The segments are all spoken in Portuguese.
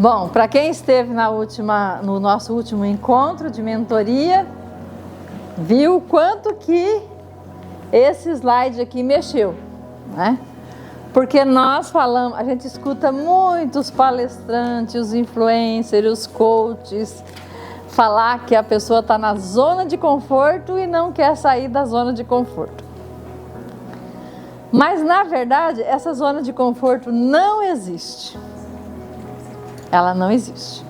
Bom, para quem esteve no nosso último encontro de mentoria, viu o quanto que esse slide aqui mexeu, né? Porque nós falamos, a gente escuta muitos palestrantes, os influencers, os coaches, falar que a pessoa está na zona de conforto e não quer sair da zona de conforto. Mas, na verdade, essa zona de conforto não existe. Ela não existe.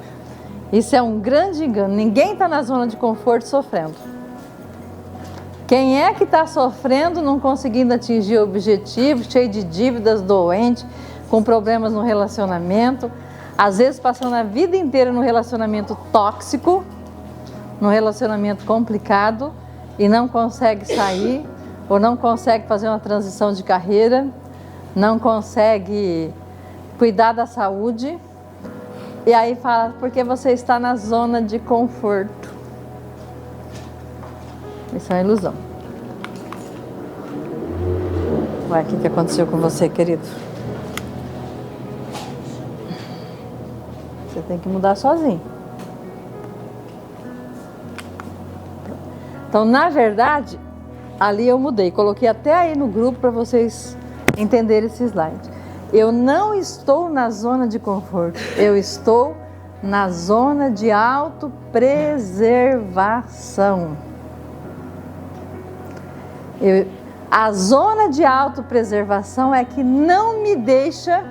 Isso é um grande engano. Ninguém está na zona de conforto sofrendo. Quem é que está sofrendo, não conseguindo atingir o objetivo, cheio de dívidas, doente, com problemas no relacionamento, às vezes passando a vida inteira no relacionamento tóxico, no relacionamento complicado e não consegue sair, ou não consegue fazer uma transição de carreira, não consegue cuidar da saúde, e aí fala, porque você está na zona de conforto. Isso é uma ilusão. Ué, o que aconteceu com você, querido? Você tem que mudar sozinho. Então, na verdade, ali eu mudei. Coloquei até aí no grupo para vocês entenderem esse slide. Eu não estou na zona de conforto. Eu estou na zona de autopreservação. A zona de autopreservação é que não me deixa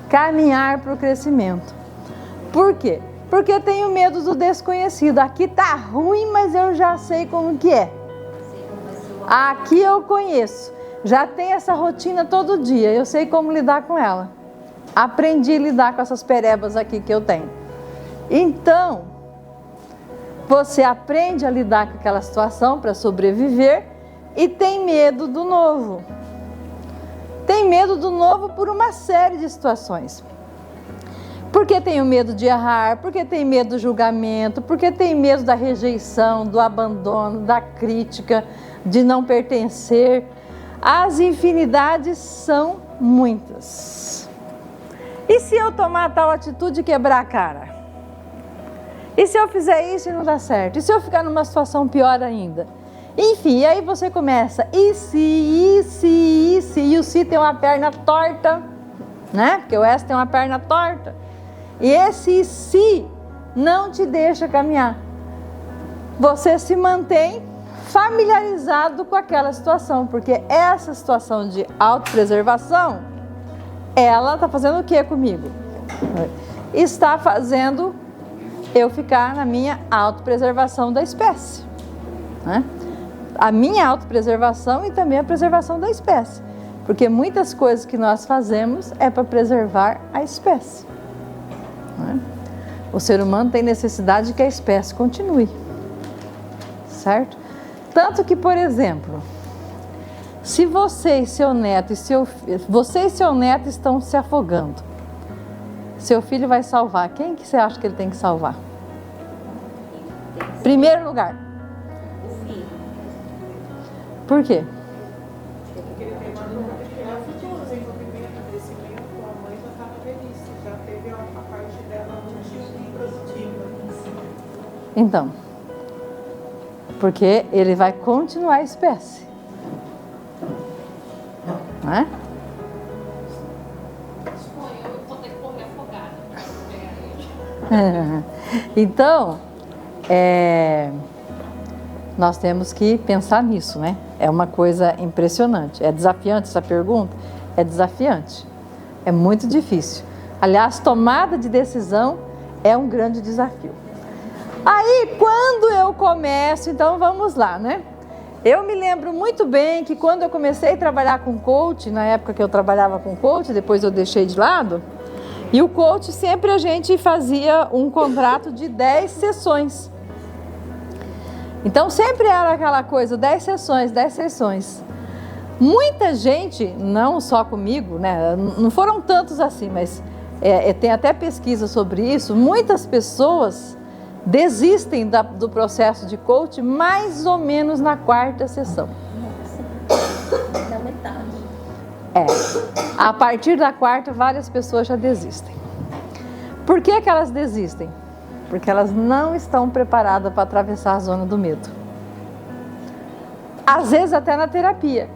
caminhar para o crescimento. Por quê? Porque eu tenho medo do desconhecido. Aqui tá ruim, mas eu já sei como que é. Aqui eu conheço. Já tem essa rotina todo dia. Eu sei como lidar com ela. Aprendi a lidar com essas perebas aqui que eu tenho. Então, você aprende a lidar com aquela situação para sobreviver e tem medo do novo. Tem medo do novo por uma série de situações. Porque tenho medo de errar, porque tem medo do julgamento, porque tem medo da rejeição, do abandono, da crítica, de não pertencer. As infinidades são muitas. E se eu tomar tal atitude e quebrar a cara? E se eu fizer isso e não dá certo? E se eu ficar numa situação pior ainda? Enfim, aí você começa, e o se tem uma perna torta, né? Porque o S tem uma perna torta. E esse se não te deixa caminhar. Você se mantém familiarizado com aquela situação, porque essa situação de autopreservação, ela está fazendo o que comigo? Está fazendo eu ficar na minha autopreservação da espécie, né? A minha autopreservação e também a preservação da espécie, porque muitas coisas que nós fazemos é para preservar a espécie, né? O ser humano tem necessidade de que a espécie continue, certo? Tanto que, por exemplo, se você e seu neto estão se afogando, seu filho vai salvar. Quem que você acha que ele tem que salvar? Primeiro lugar. O filho. Por quê? Porque ele tem uma dúvida de criar futuro, desenvolvimento, crescimento, a mãe já está na velhice, já teve a parte dela ativa e produtiva. Então, porque ele vai continuar a espécie, né? Eu vou ter que correr afogada para pegar ele. Então, nós temos que pensar nisso, né? É uma coisa impressionante. É desafiante essa pergunta? É desafiante. É muito difícil. Aliás, tomada de decisão é um grande desafio. Aí, quando eu começo, então vamos lá, né? Eu me lembro muito bem que quando eu comecei a trabalhar com coach, na época que eu trabalhava com coach, depois eu deixei de lado, e o coach sempre a gente fazia um contrato de 10 sessões. Então sempre era aquela coisa, 10 sessões. Muita gente, não só comigo, né? Não foram tantos assim, mas tem até pesquisa sobre isso, muitas pessoas desistem do processo de coach mais ou menos na 4ª sessão. Nossa, da metade. A partir da 4ª, várias pessoas já desistem. Por que que elas desistem? Porque elas não estão preparadas para atravessar a zona do medo. Às vezes até na terapia.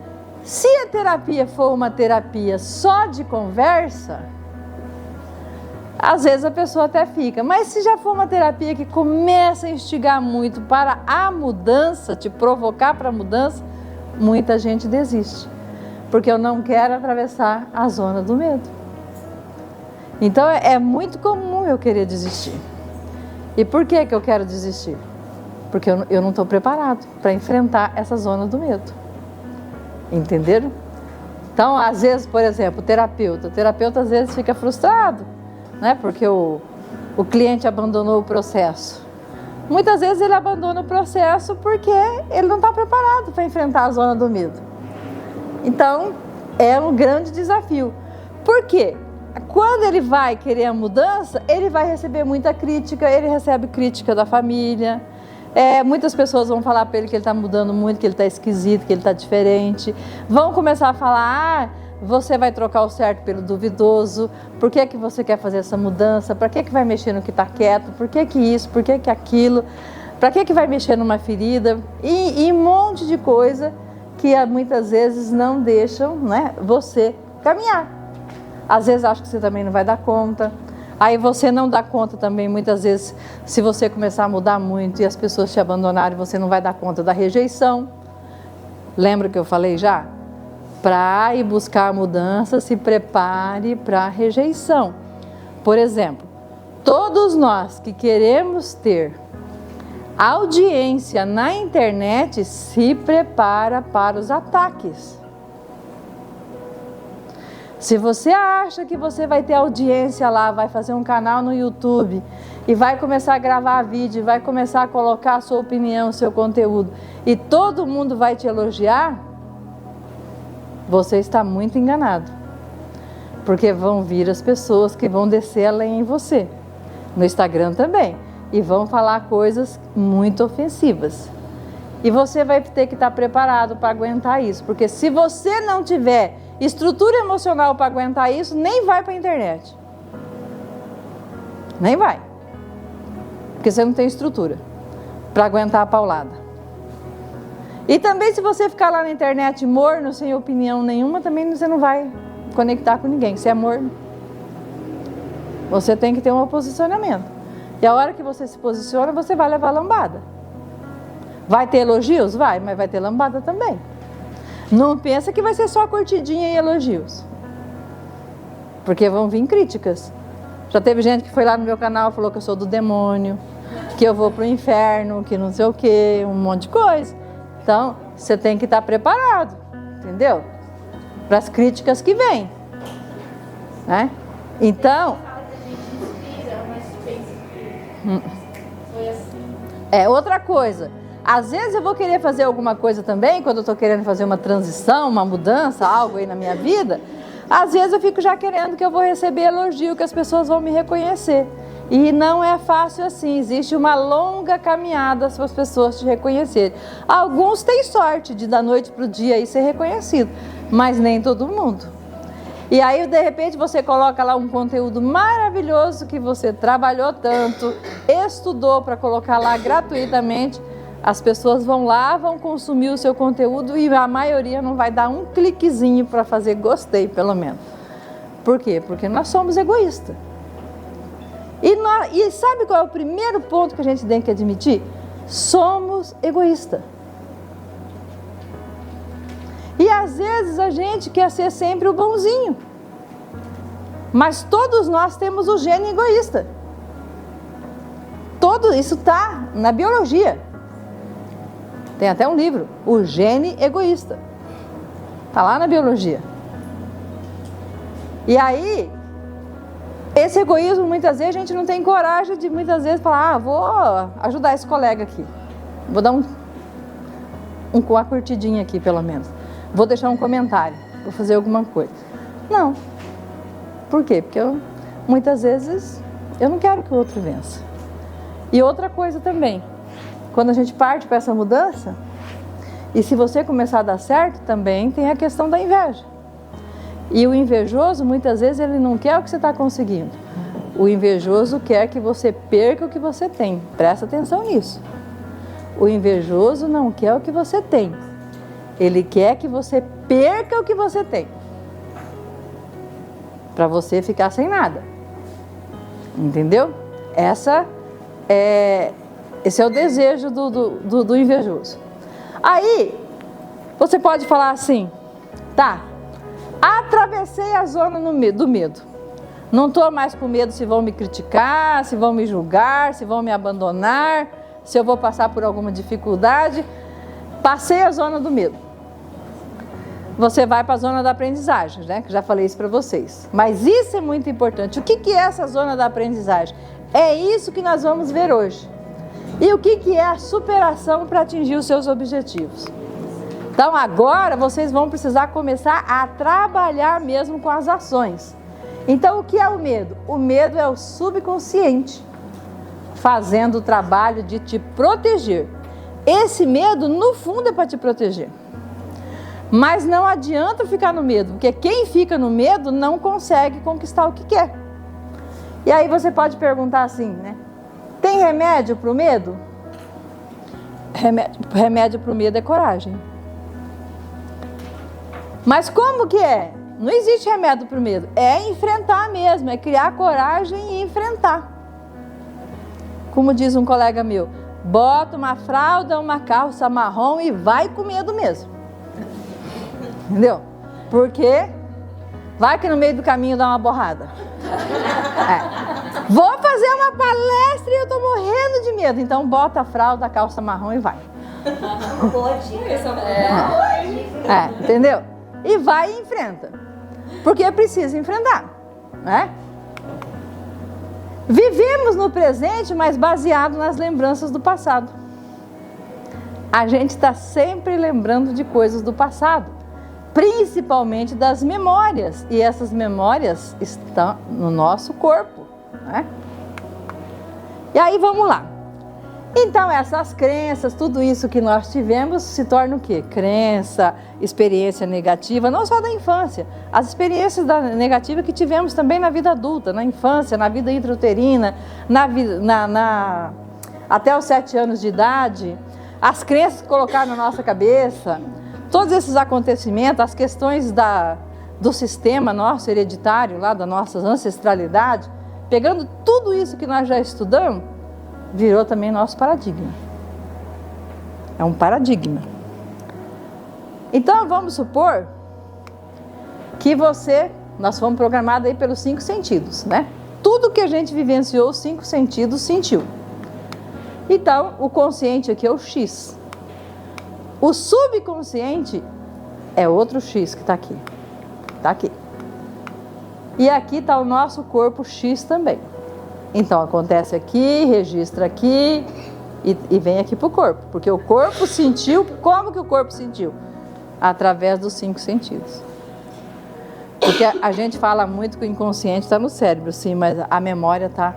Se a terapia for uma terapia só de conversa, às vezes a pessoa até fica. Mas se já for uma terapia que começa a instigar muito para a mudança, te provocar para a mudança, muita gente desiste. Porque eu não quero atravessar a zona do medo. Então é muito comum eu querer desistir. E por que que eu quero desistir? Porque eu não estou preparado para enfrentar essa zona do medo. Entenderam? Então, às vezes, por exemplo, o terapeuta às vezes fica frustrado, né? Porque o cliente abandonou o processo. Muitas vezes ele abandona o processo porque ele não está preparado para enfrentar a zona do medo. Então, é um grande desafio. Por quê? Quando ele vai querer a mudança, ele vai receber muita crítica, ele recebe crítica da família. Muitas pessoas vão falar para ele que ele está mudando muito, que ele está esquisito, que ele está diferente. Vão começar a falar, você vai trocar o certo pelo duvidoso. Por que que você quer fazer essa mudança? Para que vai mexer no que está quieto? Por que que isso? Por que que aquilo? Para que vai mexer numa ferida? E um monte de coisa que muitas vezes não deixam, né, você caminhar. Às vezes acha que você também não vai dar conta. Aí você não dá conta também, muitas vezes, se você começar a mudar muito e as pessoas te abandonarem, você não vai dar conta da rejeição. Lembra que eu falei já? Para ir buscar a mudança, se prepare para a rejeição. Por exemplo, todos nós que queremos ter audiência na internet, se prepara para os ataques. Se você acha que você vai ter audiência lá, vai fazer um canal no YouTube e vai começar a gravar vídeo, vai começar a colocar a sua opinião, o seu conteúdo e todo mundo vai te elogiar, você está muito enganado. Porque vão vir as pessoas que vão descer além em você, no Instagram também, e vão falar coisas muito ofensivas. E você vai ter que estar preparado para aguentar isso, porque se você não tiver estrutura emocional para aguentar isso, nem vai para a internet. Nem vai. Porque você não tem estrutura para aguentar a paulada. E também se você ficar lá na internet morno, sem opinião nenhuma, também você não vai conectar com ninguém. Você é morno. Você tem que ter um posicionamento. E a hora que você se posiciona, você vai levar lambada. Vai ter elogios? Vai, mas vai ter lambada também. Não pensa que vai ser só curtidinha e elogios. Porque vão vir críticas. Já teve gente que foi lá no meu canal e falou que eu sou do demônio, que eu vou pro inferno, que não sei o que, um monte de coisa. Então, você tem que estar preparado, entendeu? Para as críticas que vêm. Né? Então... outra coisa. Às vezes eu vou querer fazer alguma coisa também, quando eu estou querendo fazer uma transição, uma mudança, algo aí na minha vida, às vezes eu fico já querendo que eu vou receber elogio, que as pessoas vão me reconhecer. E não é fácil assim, existe uma longa caminhada para as pessoas te reconhecerem. Alguns têm sorte de da noite para o dia aí ser reconhecido, mas nem todo mundo. E aí, de repente, você coloca lá um conteúdo maravilhoso que você trabalhou tanto, estudou para colocar lá gratuitamente. As pessoas vão lá, vão consumir o seu conteúdo e a maioria não vai dar um cliquezinho para fazer gostei, pelo menos. Por quê? Porque nós somos egoístas. E sabe qual é o primeiro ponto que a gente tem que admitir? Somos egoístas. E às vezes a gente quer ser sempre o bonzinho. Mas todos nós temos o gene egoísta. Isso está na biologia. Tem até um livro, O Gene Egoísta. Está lá na biologia. E aí, esse egoísmo, muitas vezes, a gente não tem coragem de, muitas vezes, falar, vou ajudar esse colega aqui. Vou dar uma curtidinha aqui, pelo menos. Vou deixar um comentário, vou fazer alguma coisa. Não. Por quê? Porque muitas vezes eu não quero que o outro vença. E outra coisa também, quando a gente parte para essa mudança, e se você começar a dar certo, também tem a questão da inveja. E o invejoso, muitas vezes, ele não quer o que você está conseguindo. O invejoso quer que você perca o que você tem. Presta atenção nisso. O invejoso não quer o que você tem. Ele quer que você perca o que você tem. Para você ficar sem nada. Entendeu? Esse é o desejo do invejoso. Aí, você pode falar assim, tá, atravessei a zona do medo. Não estou mais com medo se vão me criticar, se vão me julgar, se vão me abandonar, se eu vou passar por alguma dificuldade. Passei a zona do medo. Você vai para a zona da aprendizagem, né? Que já falei isso para vocês. Mas isso é muito importante. O que é essa zona da aprendizagem? É isso que nós vamos ver hoje. E o que é a superação para atingir os seus objetivos? Então agora vocês vão precisar começar a trabalhar mesmo com as ações. Então o que é o medo? O medo é o subconsciente fazendo o trabalho de te proteger. Esse medo no fundo é para te proteger. Mas não adianta ficar no medo, porque quem fica no medo não consegue conquistar o que quer. E aí você pode perguntar assim, né? Tem remédio para o medo? Remédio para o medo é coragem. Mas como que é? Não existe remédio para o medo. É enfrentar mesmo, é criar coragem e enfrentar. Como diz um colega meu, bota uma fralda, uma calça marrom e vai com medo mesmo. Entendeu? Porque vai que no meio do caminho dá uma borrada. Vou fazer uma palestra e eu tô morrendo de medo. Então bota a fralda, a calça marrom e vai. Entendeu? E vai e enfrenta. Porque precisa enfrentar, né? Vivemos no presente, mas baseado nas lembranças do passado. A gente está sempre lembrando de coisas do passado, principalmente das memórias. E essas memórias estão no nosso corpo, né? E aí vamos lá. Então essas crenças, tudo isso que nós tivemos se torna o quê? Crença, experiência negativa, não só da infância, as experiências negativas que tivemos também na vida adulta, na infância, na vida intrauterina, até os 7 anos de idade, as crenças que colocaram na nossa cabeça, todos esses acontecimentos, as questões do sistema nosso hereditário, lá da nossa ancestralidade, pegando tudo isso que nós já estudamos, virou também nosso paradigma. É um paradigma. Então vamos supor que nós fomos programados aí pelos 5 sentidos, né? Tudo que a gente vivenciou, os 5 sentidos sentiu. Então o consciente aqui é o X. O subconsciente é outro X que está aqui. Está aqui. E aqui está o nosso corpo X também. Então acontece aqui, registra aqui e vem aqui para o corpo. Porque o corpo sentiu, como que o corpo sentiu? Através dos 5 sentidos. Porque a gente fala muito que o inconsciente está no cérebro, sim, mas a memória está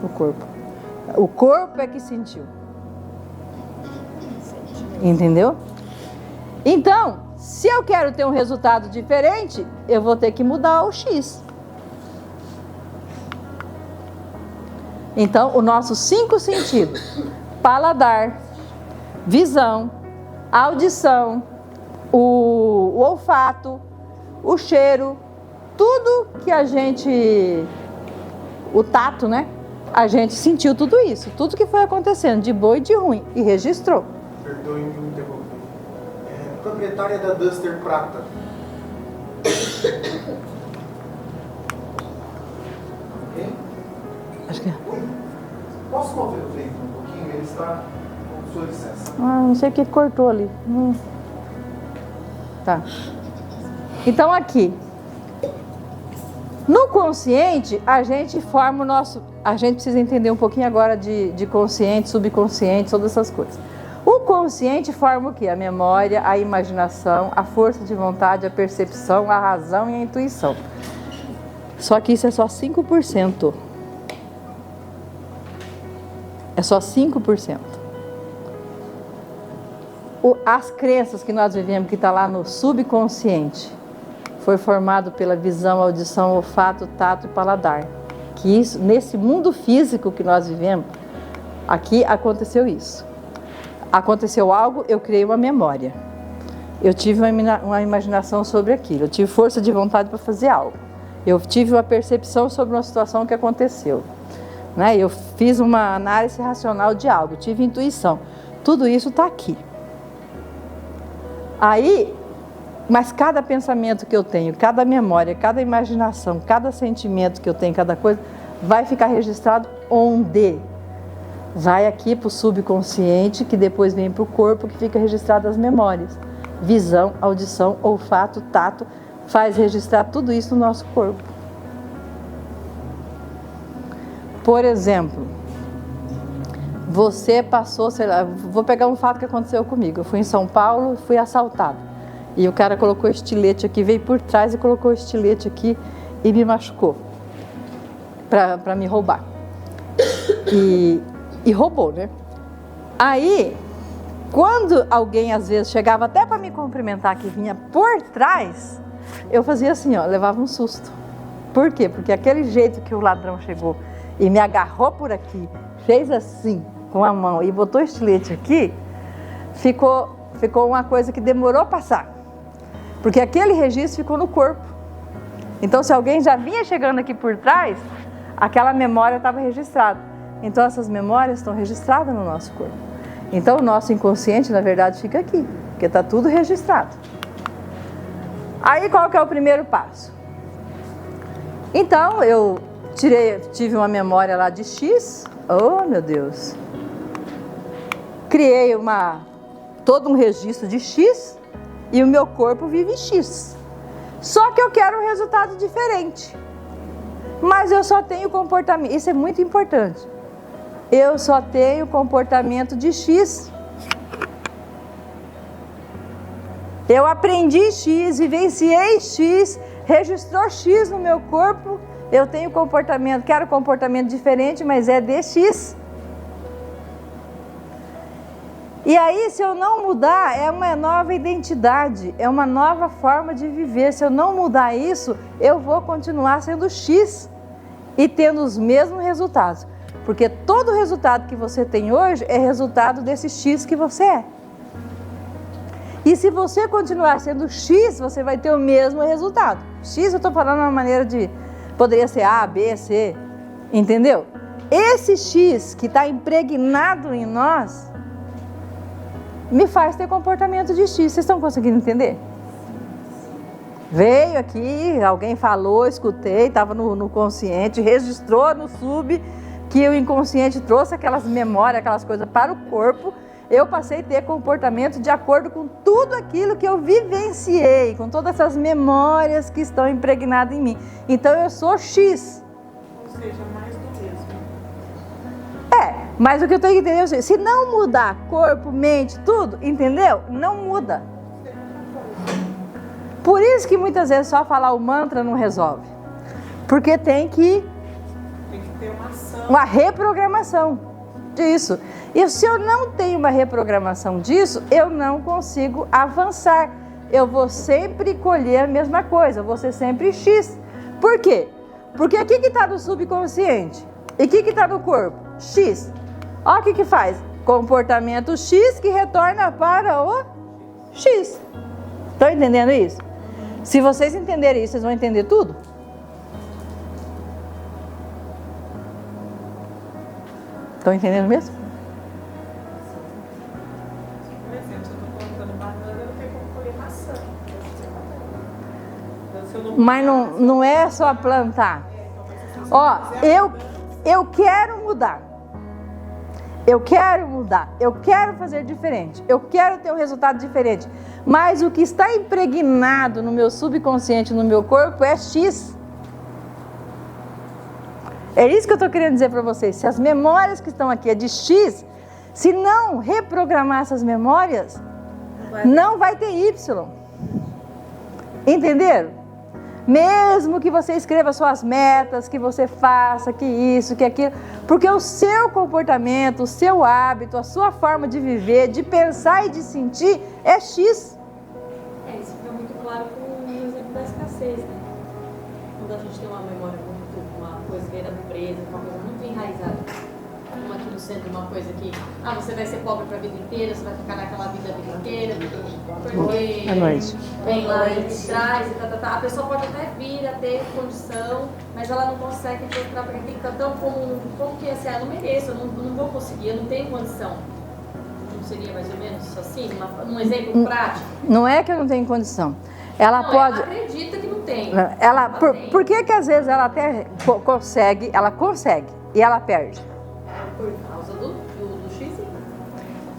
no corpo. O corpo é que sentiu. Entendeu? Então, se eu quero ter um resultado diferente, eu vou ter que mudar o X. Então, os nossos 5 sentidos, paladar, visão, audição, o olfato, o cheiro, tudo que a gente, o tato, né? A gente sentiu tudo isso, tudo que foi acontecendo, de bom e de ruim, e registrou. Perdoe me interromper. Proprietária da Duster Prata. Ok? Acho que é. Posso mover o veículo um pouquinho? Ele está com sua licença. Não sei o que cortou ali. Tá. Então aqui, no consciente, a gente forma o nosso... A gente precisa entender um pouquinho agora de consciente, subconsciente, todas essas coisas. O consciente forma o quê? A memória, a imaginação, a força de vontade, a percepção, a razão e a intuição. Só que isso é só 5%. É só 5%. As crenças que nós vivemos, que está lá no subconsciente, foi formado pela visão, audição, olfato, tato e paladar. que isso, nesse mundo físico que nós vivemos, aqui aconteceu isso. Aconteceu algo, eu criei uma memória. Eu tive uma imaginação sobre aquilo, eu tive força de vontade para fazer algo. Eu tive uma percepção sobre uma situação que aconteceu. Né? Eu fiz uma análise racional de algo, tive intuição. Tudo isso está aqui. Aí, mas cada pensamento que eu tenho, cada memória, cada imaginação, cada sentimento que eu tenho, cada coisa, vai ficar registrado onde? Vai aqui para o subconsciente, que depois vem para o corpo, que fica registrado as memórias. Visão, audição, olfato, tato, faz registrar tudo isso no nosso corpo. Por exemplo, você passou, sei lá, vou pegar um fato que aconteceu comigo. Eu fui em São Paulo, fui assaltada. E o cara colocou o estilete aqui, veio por trás e colocou o estilete aqui e me machucou para me roubar. E roubou, né? Aí, quando alguém às vezes chegava até para me cumprimentar que vinha por trás, eu fazia assim, ó, levava um susto. Por quê? Porque aquele jeito que o ladrão chegou e me agarrou por aqui, fez assim com a mão e botou o estilete aqui, ficou uma coisa que demorou a passar. Porque aquele registro ficou no corpo. Então, se alguém já vinha chegando aqui por trás, aquela memória estava registrada. Então, essas memórias estão registradas no nosso corpo. Então, o nosso inconsciente, na verdade, fica aqui, porque está tudo registrado. Aí, qual que é o primeiro passo? Então, eu tive uma memória lá de X. Oh, meu Deus! Criei todo um registro de X e o meu corpo vive X. Só que eu quero um resultado diferente. Mas eu só tenho comportamento, isso é muito importante. Eu só tenho comportamento de X. Eu aprendi X, vivenciei X, registrou X no meu corpo. Eu tenho comportamento, quero comportamento diferente, mas é de X. E aí, se eu não mudar, é uma nova identidade, é uma nova forma de viver. Se eu não mudar isso, eu vou continuar sendo X e tendo os mesmos resultados. Porque todo resultado que você tem hoje é resultado desse X que você é. E se você continuar sendo X, você vai ter o mesmo resultado. X eu estou falando de uma maneira de... Poderia ser A, B, C, entendeu? Esse X que está impregnado em nós me faz ter comportamento de X. Vocês estão conseguindo entender? Veio aqui, alguém falou, escutei, estava no consciente, registrou no sub, que o inconsciente trouxe aquelas memórias, aquelas coisas para o corpo. Eu passei a ter comportamento de acordo com tudo aquilo que eu vivenciei, com todas essas memórias que estão impregnadas em mim. Então eu sou X. Ou seja, mais do mesmo. Mas o que eu tenho que entender é o seguinte: se não mudar corpo, mente, tudo, entendeu? Não muda. Por isso que muitas vezes só falar o mantra não resolve. Porque tem que ter uma ação. Uma reprogramação disso. E se eu não tenho uma reprogramação disso, eu não consigo avançar. Eu vou sempre colher a mesma coisa, eu vou ser sempre X. Por quê? Porque o que está no subconsciente? E o que está no corpo? X. Olha o que faz. Comportamento X que retorna para o X. Estão entendendo isso? Se vocês entenderem isso, vocês vão entender tudo. Estão entendendo mesmo? Por exemplo, se eu estou plantando banana, eu não tenho como colher maçã. Mas não é só plantar. Ó, eu quero mudar. Eu quero mudar. Eu quero fazer diferente. Eu quero ter um resultado diferente. Mas o que está impregnado no meu subconsciente, no meu corpo, é X. É isso que eu estou querendo dizer para vocês. Se as memórias que estão aqui é de X, se não reprogramar essas memórias, não vai ter Y. Entenderam? Mesmo que você escreva suas metas, que você faça, que isso, que aquilo, porque o seu comportamento, o seu hábito, a sua forma de viver, de pensar e de sentir é X. Isso fica muito claro com o exemplo da escassez, né? Quando a gente tem uma memória muito, uma coisa ver a pobreza, uma coisa muito enraizada. Como aquilo sendo uma coisa que, você vai ser pobre para a vida inteira, você vai ficar naquela vida a vida inteira, porque vem lá de trás e tá. A pessoa pode até vir a ter condição, mas ela não consegue mostrar porque tem que estar tão como que é assim, eu não mereço, eu não vou conseguir, eu não tenho condição. Não seria mais ou menos assim, um exemplo prático? Não é que eu não tenho condição. Ela não, pode. Ela acredita que não tem. Por que às vezes ela até consegue, e ela perde? Por causa do X.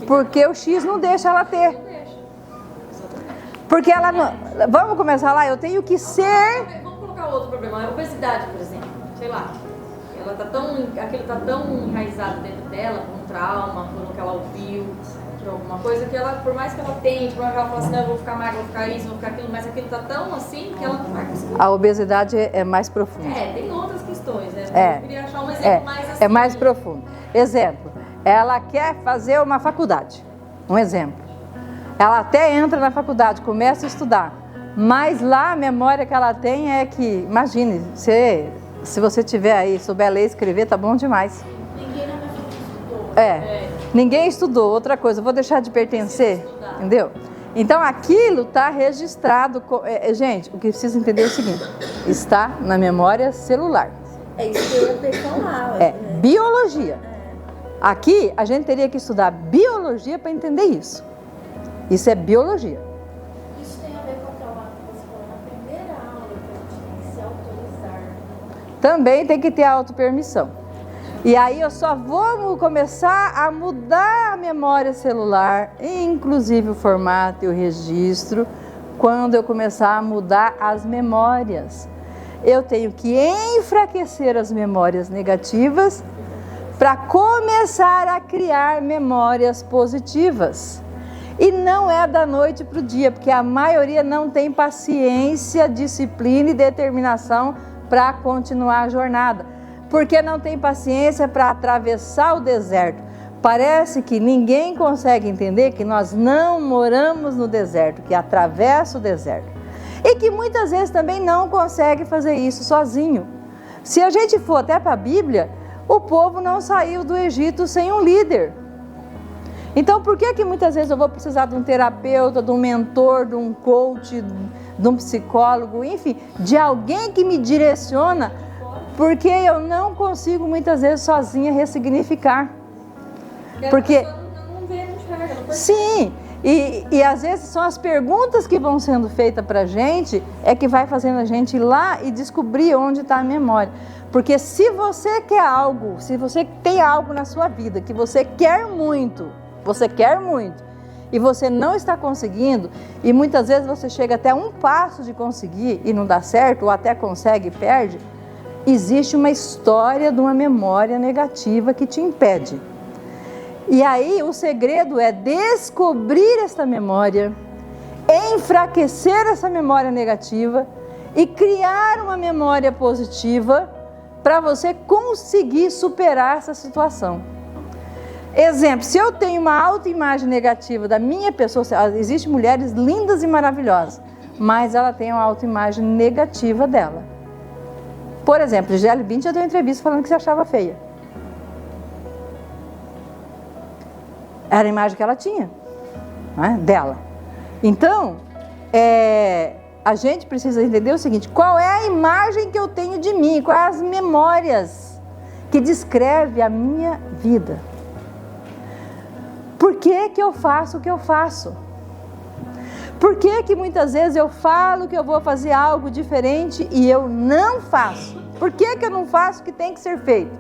Porque o X não deixa ela ter. Não deixa. Porque ela não. Vamos começar lá, eu tenho que ser. Vamos colocar outro problema, a obesidade, por exemplo. Sei lá. Aquilo tá tão enraizado dentro dela, por um trauma, por um que ela ouviu, por alguma coisa, que ela, por mais que ela tente, por mais que ela fala assim, não, eu vou ficar magra, vou ficar isso, vou ficar aquilo, mas aquilo tá tão assim que ela não vai conseguir. A obesidade é mais profunda. Tem outras questões, né? Eu queria achar um exemplo mais assim. É mais profundo. Exemplo, ela quer fazer uma faculdade. Um exemplo. Ela até entra na faculdade, começa a estudar, mas lá a memória que ela tem é que, imagine, se você tiver aí, souber ler e escrever, tá bom demais. Ninguém na minha família estudou. Ninguém estudou. Outra coisa, eu vou deixar de pertencer, entendeu? Então aquilo está registrado. Gente, o que precisa entender é o seguinte: está na memória celular. É isso que eu ia personal. Biologia. Aqui a gente teria que estudar biologia para entender isso. Isso é biologia. Isso tem a ver com aquela que você falou na primeira aula, que a gente tem que se autorizar. Também tem que ter autopermissão. E aí eu só vou começar a mudar a memória celular, inclusive o formato e o registro, quando eu começar a mudar as memórias. Eu tenho que enfraquecer as memórias negativas para começar a criar memórias positivas. E não é da noite para o dia, porque a maioria não tem paciência, disciplina e determinação para continuar a jornada. Porque não tem paciência para atravessar o deserto. Parece que ninguém consegue entender que nós não moramos no deserto, que atravessa o deserto. E que muitas vezes também não consegue fazer isso sozinho. Se a gente for até para a Bíblia, o povo não saiu do Egito sem um líder. Então, por que muitas vezes eu vou precisar de um terapeuta, de um mentor, de um coach, de um psicólogo, enfim, de alguém que me direciona, porque eu não consigo muitas vezes sozinha ressignificar. Porque não vê, não enxerga, não sim, e às vezes são as perguntas que vão sendo feitas para a gente que vai fazendo a gente ir lá e descobrir onde está a memória. Porque se você quer algo, se você tem algo na sua vida que você quer muito, e você não está conseguindo, e muitas vezes você chega até um passo de conseguir e não dá certo, ou até consegue e perde, existe uma história de uma memória negativa que te impede. E aí o segredo é descobrir essa memória, enfraquecer essa memória negativa e criar uma memória positiva para você conseguir superar essa situação. Exemplo, se eu tenho uma autoimagem negativa da minha pessoa, existem mulheres lindas e maravilhosas, mas ela tem uma autoimagem negativa dela. Por exemplo, Gisele Bündchen já deu uma entrevista falando que se achava feia. Era a imagem que ela tinha, né, dela. Então, a gente precisa entender o seguinte: qual é a imagem que eu tenho de mim? Quais as memórias que descreve a minha vida? Por que eu faço o que eu faço? Por que muitas vezes eu falo que eu vou fazer algo diferente e eu não faço? Por que eu não faço o que tem que ser feito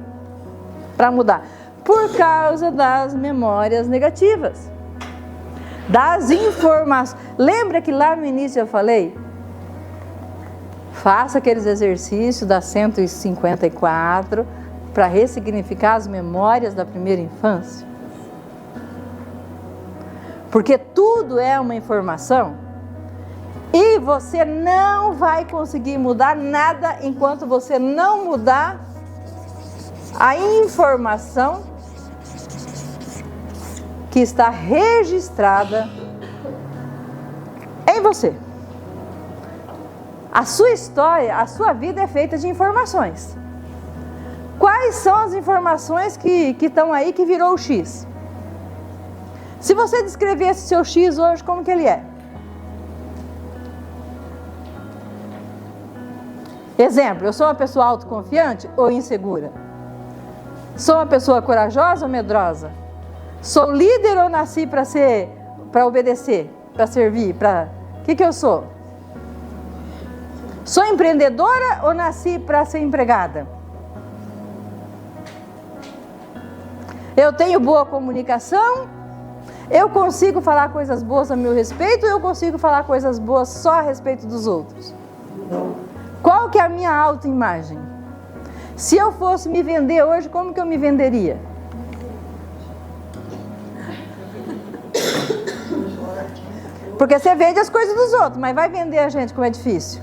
para mudar? Por causa das memórias negativas, das informações. Lembra que lá no início eu falei? Faça aqueles exercícios da 154 para ressignificar as memórias da primeira infância. Porque tudo é uma informação e você não vai conseguir mudar nada enquanto você não mudar a informação que está registrada em você. A sua história, a sua vida é feita de informações. Quais são as informações que estão aí que virou o X? Se você descrevesse seu X hoje, como que ele é? Exemplo, eu sou uma pessoa autoconfiante ou insegura? Sou uma pessoa corajosa ou medrosa? Sou líder ou nasci para obedecer, para servir, O que eu sou? Sou empreendedora ou nasci para ser empregada? Eu tenho boa comunicação? Eu consigo falar coisas boas a meu respeito ou eu consigo falar coisas boas só a respeito dos outros? Qual que é a minha autoimagem? Se eu fosse me vender hoje, como que eu me venderia? Porque você vende as coisas dos outros, mas vai vender a gente como é difícil.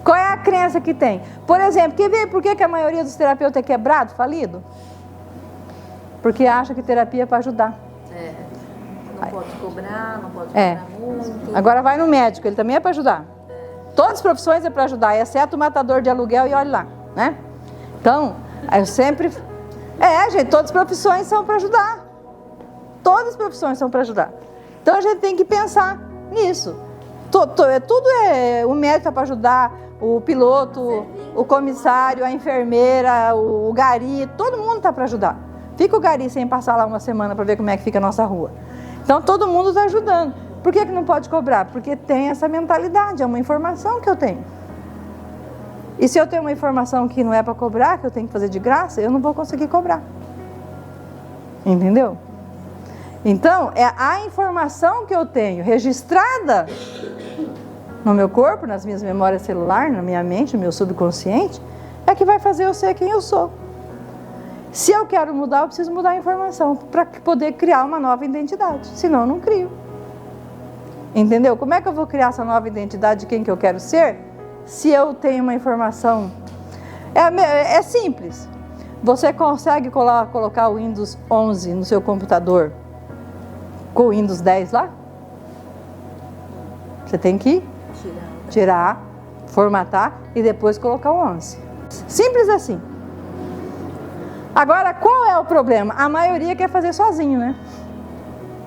Qual é a crença que tem? Por exemplo, quer ver por que a maioria dos terapeutas é quebrado, falido? Porque acha que terapia é para ajudar. Não pode cobrar, não pode cobrar muito. Agora vai no médico, ele também é para ajudar. Todas as profissões é para ajudar, exceto o matador de aluguel e olha lá, né? Então, eu sempre... gente, todas as profissões são para ajudar. Todas as profissões são para ajudar. Então a gente tem que pensar nisso. O médico é para ajudar, o piloto, o comissário, a enfermeira, o gari, todo mundo está para ajudar. Fica o gari sem passar lá uma semana para ver como é que fica a nossa rua. Então todo mundo está ajudando. Por que não pode cobrar? Porque tem essa mentalidade, é uma informação que eu tenho. E se eu tenho uma informação que não é para cobrar, que eu tenho que fazer de graça, eu não vou conseguir cobrar. Entendeu? Então, é a informação que eu tenho registrada no meu corpo, nas minhas memórias celulares, na minha mente, no meu subconsciente, é que vai fazer eu ser quem eu sou. Se eu quero mudar, eu preciso mudar a informação para poder criar uma nova identidade. Senão, eu não crio. Entendeu? Como é que eu vou criar essa nova identidade de quem que eu quero ser, se eu tenho uma informação? É simples. Você consegue colocar o Windows 11 no seu computador com o Windows 10 lá? Você tem que tirar, formatar e depois colocar o 11. Simples assim. Agora, qual é o problema? A maioria quer fazer sozinho, né?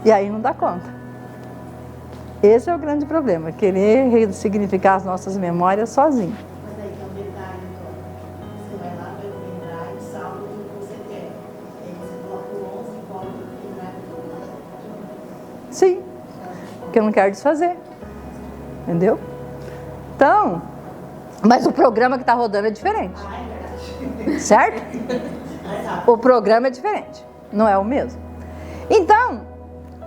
E aí não dá conta. Esse é o grande problema, querer ressignificar as nossas memórias sozinho. Mas aí tem um detalhe, você vai lá, vai no pendrive, salva o que você quer. Aí você coloca o 11 e coloca o pendrive. Sim, porque eu não quero desfazer. Entendeu? Então, mas o programa que está rodando é diferente. Certo? O programa é diferente, não é o mesmo. Então,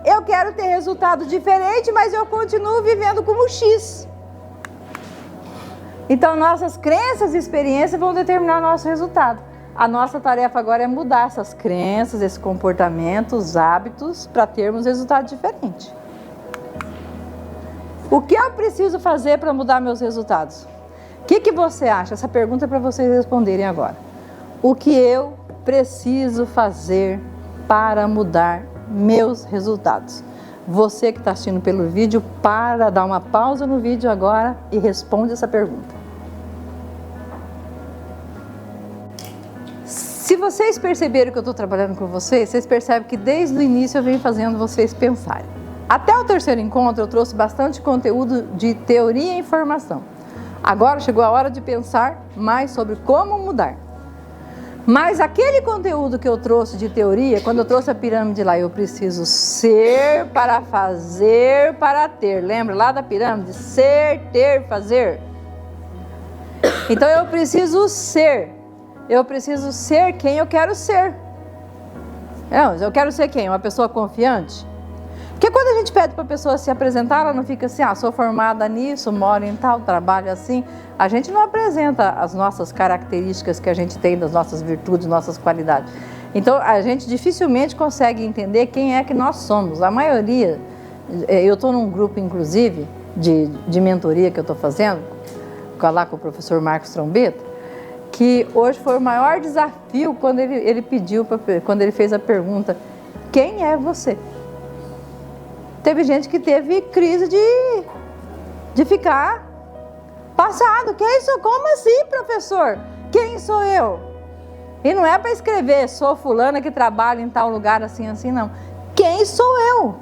eu quero ter resultado diferente, mas eu continuo vivendo como X. Então, nossas crenças e experiências vão determinar nosso resultado. A nossa tarefa agora é mudar essas crenças, esse comportamento, os hábitos, para termos resultado diferente. O que eu preciso fazer para mudar meus resultados? O que você acha? Essa pergunta é para vocês responderem agora. O que eu preciso fazer para mudar meus resultados? Você que está assistindo pelo vídeo, dá uma pausa no vídeo agora e responde essa pergunta. Se vocês perceberam que eu estou trabalhando com vocês, vocês percebem que desde o início eu venho fazendo vocês pensarem. Até o terceiro encontro eu trouxe bastante conteúdo de teoria e informação. Agora chegou a hora de pensar mais sobre como mudar. Mas aquele conteúdo que eu trouxe de teoria, quando eu trouxe a pirâmide lá, eu preciso ser para fazer para ter. Lembra lá da pirâmide? Ser, ter, fazer. Então eu preciso ser. Eu preciso ser quem eu quero ser. Eu quero ser quem? Uma pessoa confiante? Porque quando a gente pede para a pessoa se apresentar, ela não fica assim, sou formada nisso, moro em tal, trabalho assim. A gente não apresenta as nossas características que a gente tem, das nossas virtudes, nossas qualidades. Então, a gente dificilmente consegue entender quem é que nós somos. A maioria, eu estou num grupo, inclusive, de mentoria que eu estou fazendo, lá com o professor Marcos Trombetta, que hoje foi o maior desafio quando ele quando ele fez a pergunta, quem é você? Teve gente que teve crise de ficar Passado. Quem sou? Como assim, professor? Quem sou eu? E não é para escrever, sou fulana que trabalha em tal lugar assim, assim, não. Quem sou eu?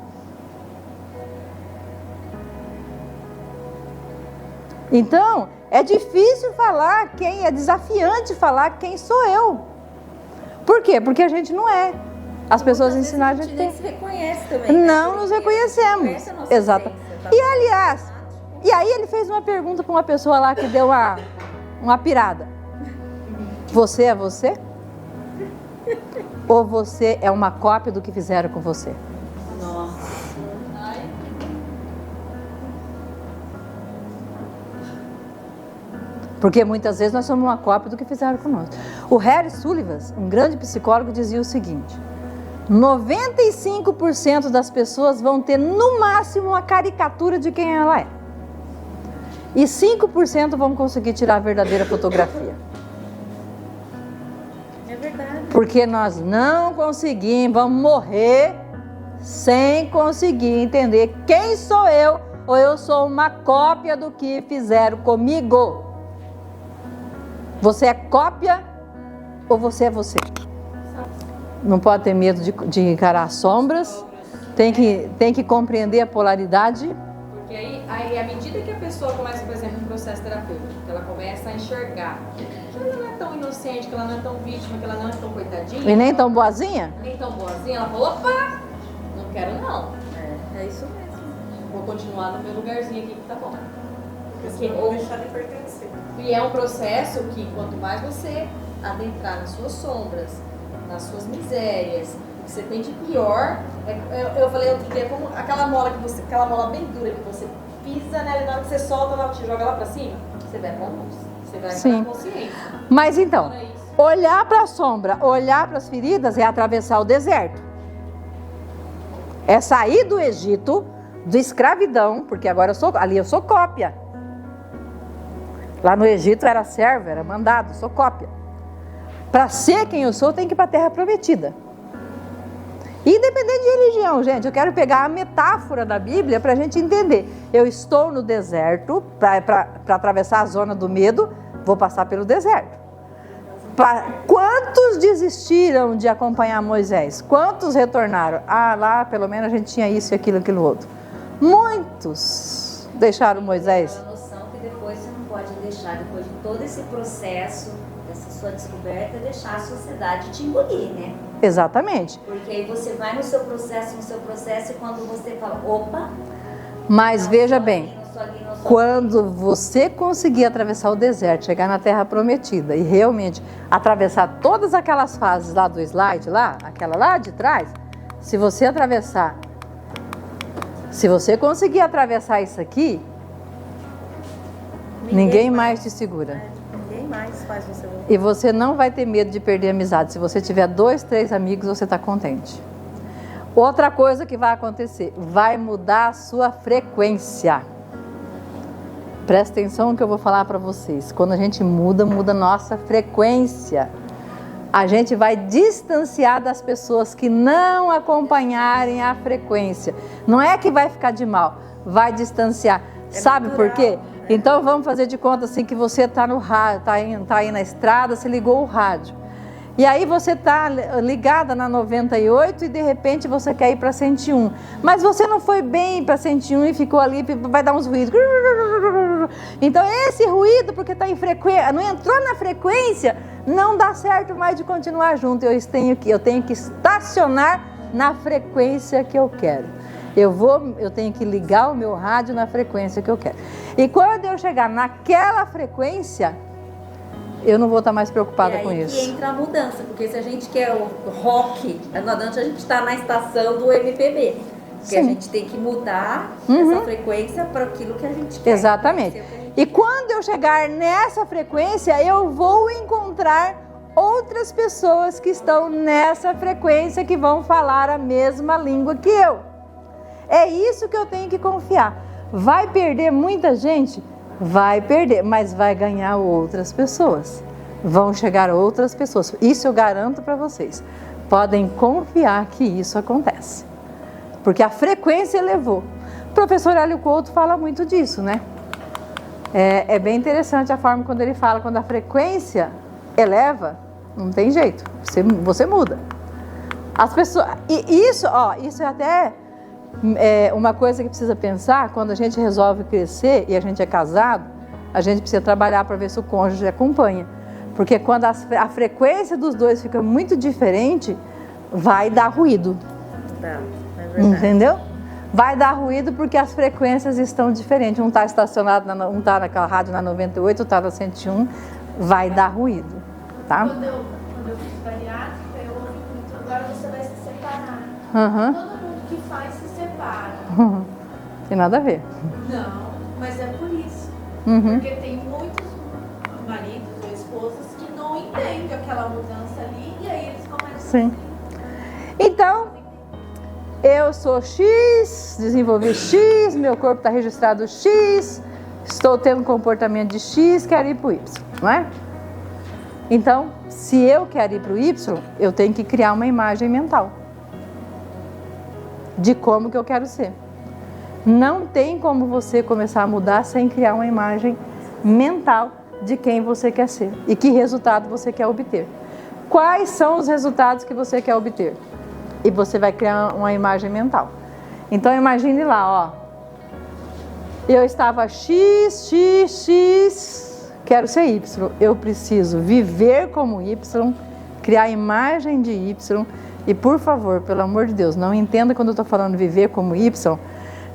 Então, é difícil falar quem, é desafiante falar quem sou eu. Por quê? Porque a gente não é. As pessoas ensinaram a gente nem ter. se reconhece também. Não nos reconhecemos. Exato. E aliás, e aí ele fez uma pergunta para uma pessoa lá que deu uma pirada. Você é você? Ou você é uma cópia do que fizeram com você? Nossa. Porque muitas vezes nós somos uma cópia do que fizeram conosco. O Harry Sullivan, um grande psicólogo, dizia o seguinte: 95% das pessoas vão ter no máximo uma caricatura de quem ela é. E 5% vão conseguir tirar a verdadeira fotografia. É verdade. Porque nós não conseguimos, vamos morrer sem conseguir entender quem sou eu ou eu sou uma cópia do que fizeram comigo. Você é cópia ou você é você? Não pode ter medo de encarar sombras, tem que compreender a polaridade. Porque aí, à medida que a pessoa começa, por exemplo, um processo terapêutico, que ela começa a enxergar que ela não é tão inocente, que ela não é tão vítima, que ela não é tão coitadinha. E nem tão boazinha? Nem tão boazinha, ela fala, opa, não quero não. É isso mesmo. Vou continuar no meu lugarzinho aqui que tá bom. Porque senão eu vou deixar de pertencer. E é um processo que quanto mais você adentrar nas suas sombras, nas suas misérias, o que você tem de pior, eu falei outro dia, como aquela mola bem dura que você pisa nela e na hora que você solta, ela te joga lá pra cima, você vai pra luz, você vai Sim. pra consciência. Mas então, olhar para a sombra, olhar para as feridas é atravessar o deserto. É sair do Egito, da escravidão, porque agora ali eu sou cópia. Lá no Egito era servo, era mandado, sou cópia. Para ser quem eu sou, tem que ir para a terra prometida. Independente de religião, gente, eu quero pegar a metáfora da Bíblia para a gente entender. Eu estou no deserto, para atravessar a zona do medo, vou passar pelo deserto. Quantos desistiram de acompanhar Moisés? Quantos retornaram? Ah, lá pelo menos a gente tinha isso e aquilo outro. Muitos deixaram Moisés. A noção que depois você não pode deixar, depois de todo esse processo, dessa sua descoberta, deixar a sociedade te engolir, né? Exatamente. Porque aí você vai no seu processo, e quando você fala, opa... Mas veja bem, quando você conseguir atravessar o deserto, chegar na Terra Prometida e realmente atravessar todas aquelas fases lá do slide, aquela lá de trás, se você atravessar, se você conseguir atravessar isso aqui, ninguém mais te segura. Ninguém mais faz você voltar. E você não vai ter medo de perder a amizade. Se você tiver 2, 3 amigos, você está contente. Outra coisa que vai acontecer, vai mudar a sua frequência. Presta atenção no que eu vou falar para vocês. Quando a gente muda a nossa frequência. A gente vai distanciar das pessoas que não acompanharem a frequência. Não é que vai ficar de mal, vai distanciar. Sabe natural, por quê? Então vamos fazer de conta assim que você está no rádio, tá aí na estrada, você ligou o rádio. E aí você está ligada na 98 e de repente você quer ir para 101. Mas você não foi bem para 101 e ficou ali, vai dar uns ruídos. Então esse ruído, porque está em frequência, não entrou na frequência, não dá certo mais de continuar junto. Eu tenho que estacionar na frequência que eu quero. Eu tenho que ligar o meu rádio na frequência que eu quero. E quando eu chegar naquela frequência, eu não vou estar mais preocupada com isso. E aí que entra a mudança, porque se a gente quer o rock, não adianta a gente estar na estação do MPB. Porque a gente tem que mudar essa frequência para aquilo que a gente quer. Exatamente. E quando eu chegar nessa frequência, eu vou encontrar outras pessoas que estão nessa frequência, que vão falar a mesma língua que eu. É isso que eu tenho que confiar. Vai perder muita gente? Vai perder, mas vai ganhar outras pessoas. Vão chegar outras pessoas. Isso eu garanto para vocês. Podem confiar que isso acontece. Porque a frequência elevou. O professor Hélio Couto fala muito disso, né? É bem interessante a forma quando ele fala, quando a frequência eleva, não tem jeito, você muda. As pessoas, e isso é até uma coisa que precisa pensar, quando a gente resolve crescer e a gente é casado, a gente precisa trabalhar para ver se o cônjuge acompanha. Porque quando a frequência dos dois fica muito diferente, vai dar ruído. Tá, é verdade. Entendeu? Vai dar ruído porque as frequências estão diferentes. Um está estacionado, um está naquela rádio na 98, outro está na 101, vai dar ruído, tá? Quando eu fiz bariátrica, eu ouvi muito, agora você vai se separar. Uhum. Todo mundo que faz se separa. Uhum. Tem nada a ver. Não, mas é por isso. Uhum. Porque tem muitos maridos ou esposas que não entendem aquela mudança ali e aí eles começam Sim. Então, eu sou X, desenvolvi X, meu corpo está registrado X, estou tendo um comportamento de X, quero ir para o Y, não é? Então, se eu quero ir para o Y, eu tenho que criar uma imagem mental de como que eu quero ser. Não tem como você começar a mudar sem criar uma imagem mental de quem você quer ser e que resultado você quer obter. Quais são os resultados que você quer obter? E você vai criar uma imagem mental. Então imagine lá, ó. Eu estava X, quero ser Y. Eu preciso viver como Y, criar a imagem de Y. E por favor, pelo amor de Deus, não entenda quando eu estou falando viver como Y,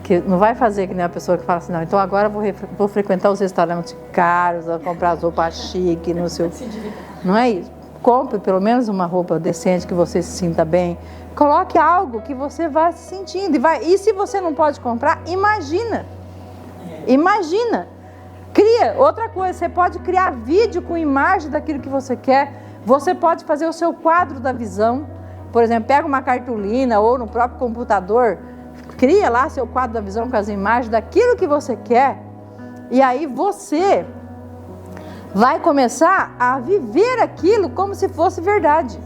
que não vai fazer que nem a pessoa que fala assim, não, então agora eu vou frequentar os restaurantes caros, vou comprar as roupas chiques, não sei o que. Não é isso. Compre pelo menos uma roupa decente, que você se sinta bem. Coloque algo que você vai se sentindo. E se você não pode comprar, imagina. Imagina. Cria. Outra coisa, você pode criar vídeo com imagem daquilo que você quer. Você pode fazer o seu quadro da visão. Por exemplo, pega uma cartolina ou no próprio computador, cria lá seu quadro da visão com as imagens daquilo que você quer. E aí você vai começar a viver aquilo como se fosse verdade.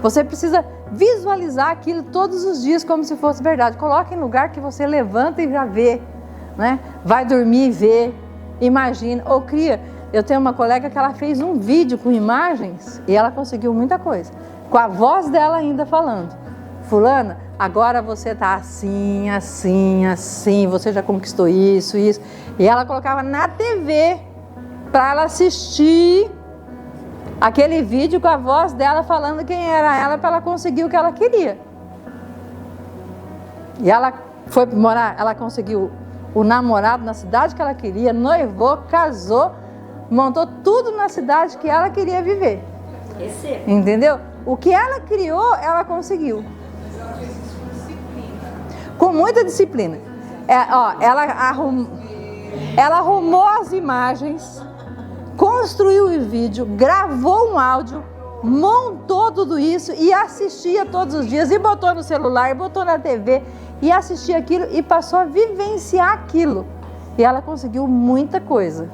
Você precisa visualizar aquilo todos os dias como se fosse verdade. Coloque em lugar que você levanta e já vê, né? Vai dormir e vê, imagina, ou cria. Eu tenho uma colega que ela fez um vídeo com imagens e ela conseguiu muita coisa. Com a voz dela ainda falando. Fulana, agora você está assim, assim, assim, você já conquistou isso, isso. E ela colocava na TV para ela assistir aquele vídeo com a voz dela falando quem era ela, para ela conseguir o que ela queria. E ela foi morar, ela conseguiu o namorado na cidade que ela queria, noivou, casou, montou tudo na cidade que ela queria viver. Entendeu? O que ela criou, ela conseguiu. Com muita disciplina. Ela arrumou as imagens, construiu o vídeo, gravou um áudio, montou tudo isso e assistia todos os dias, e botou no celular, e botou na TV, e assistia aquilo e passou a vivenciar aquilo. E ela conseguiu muita coisa.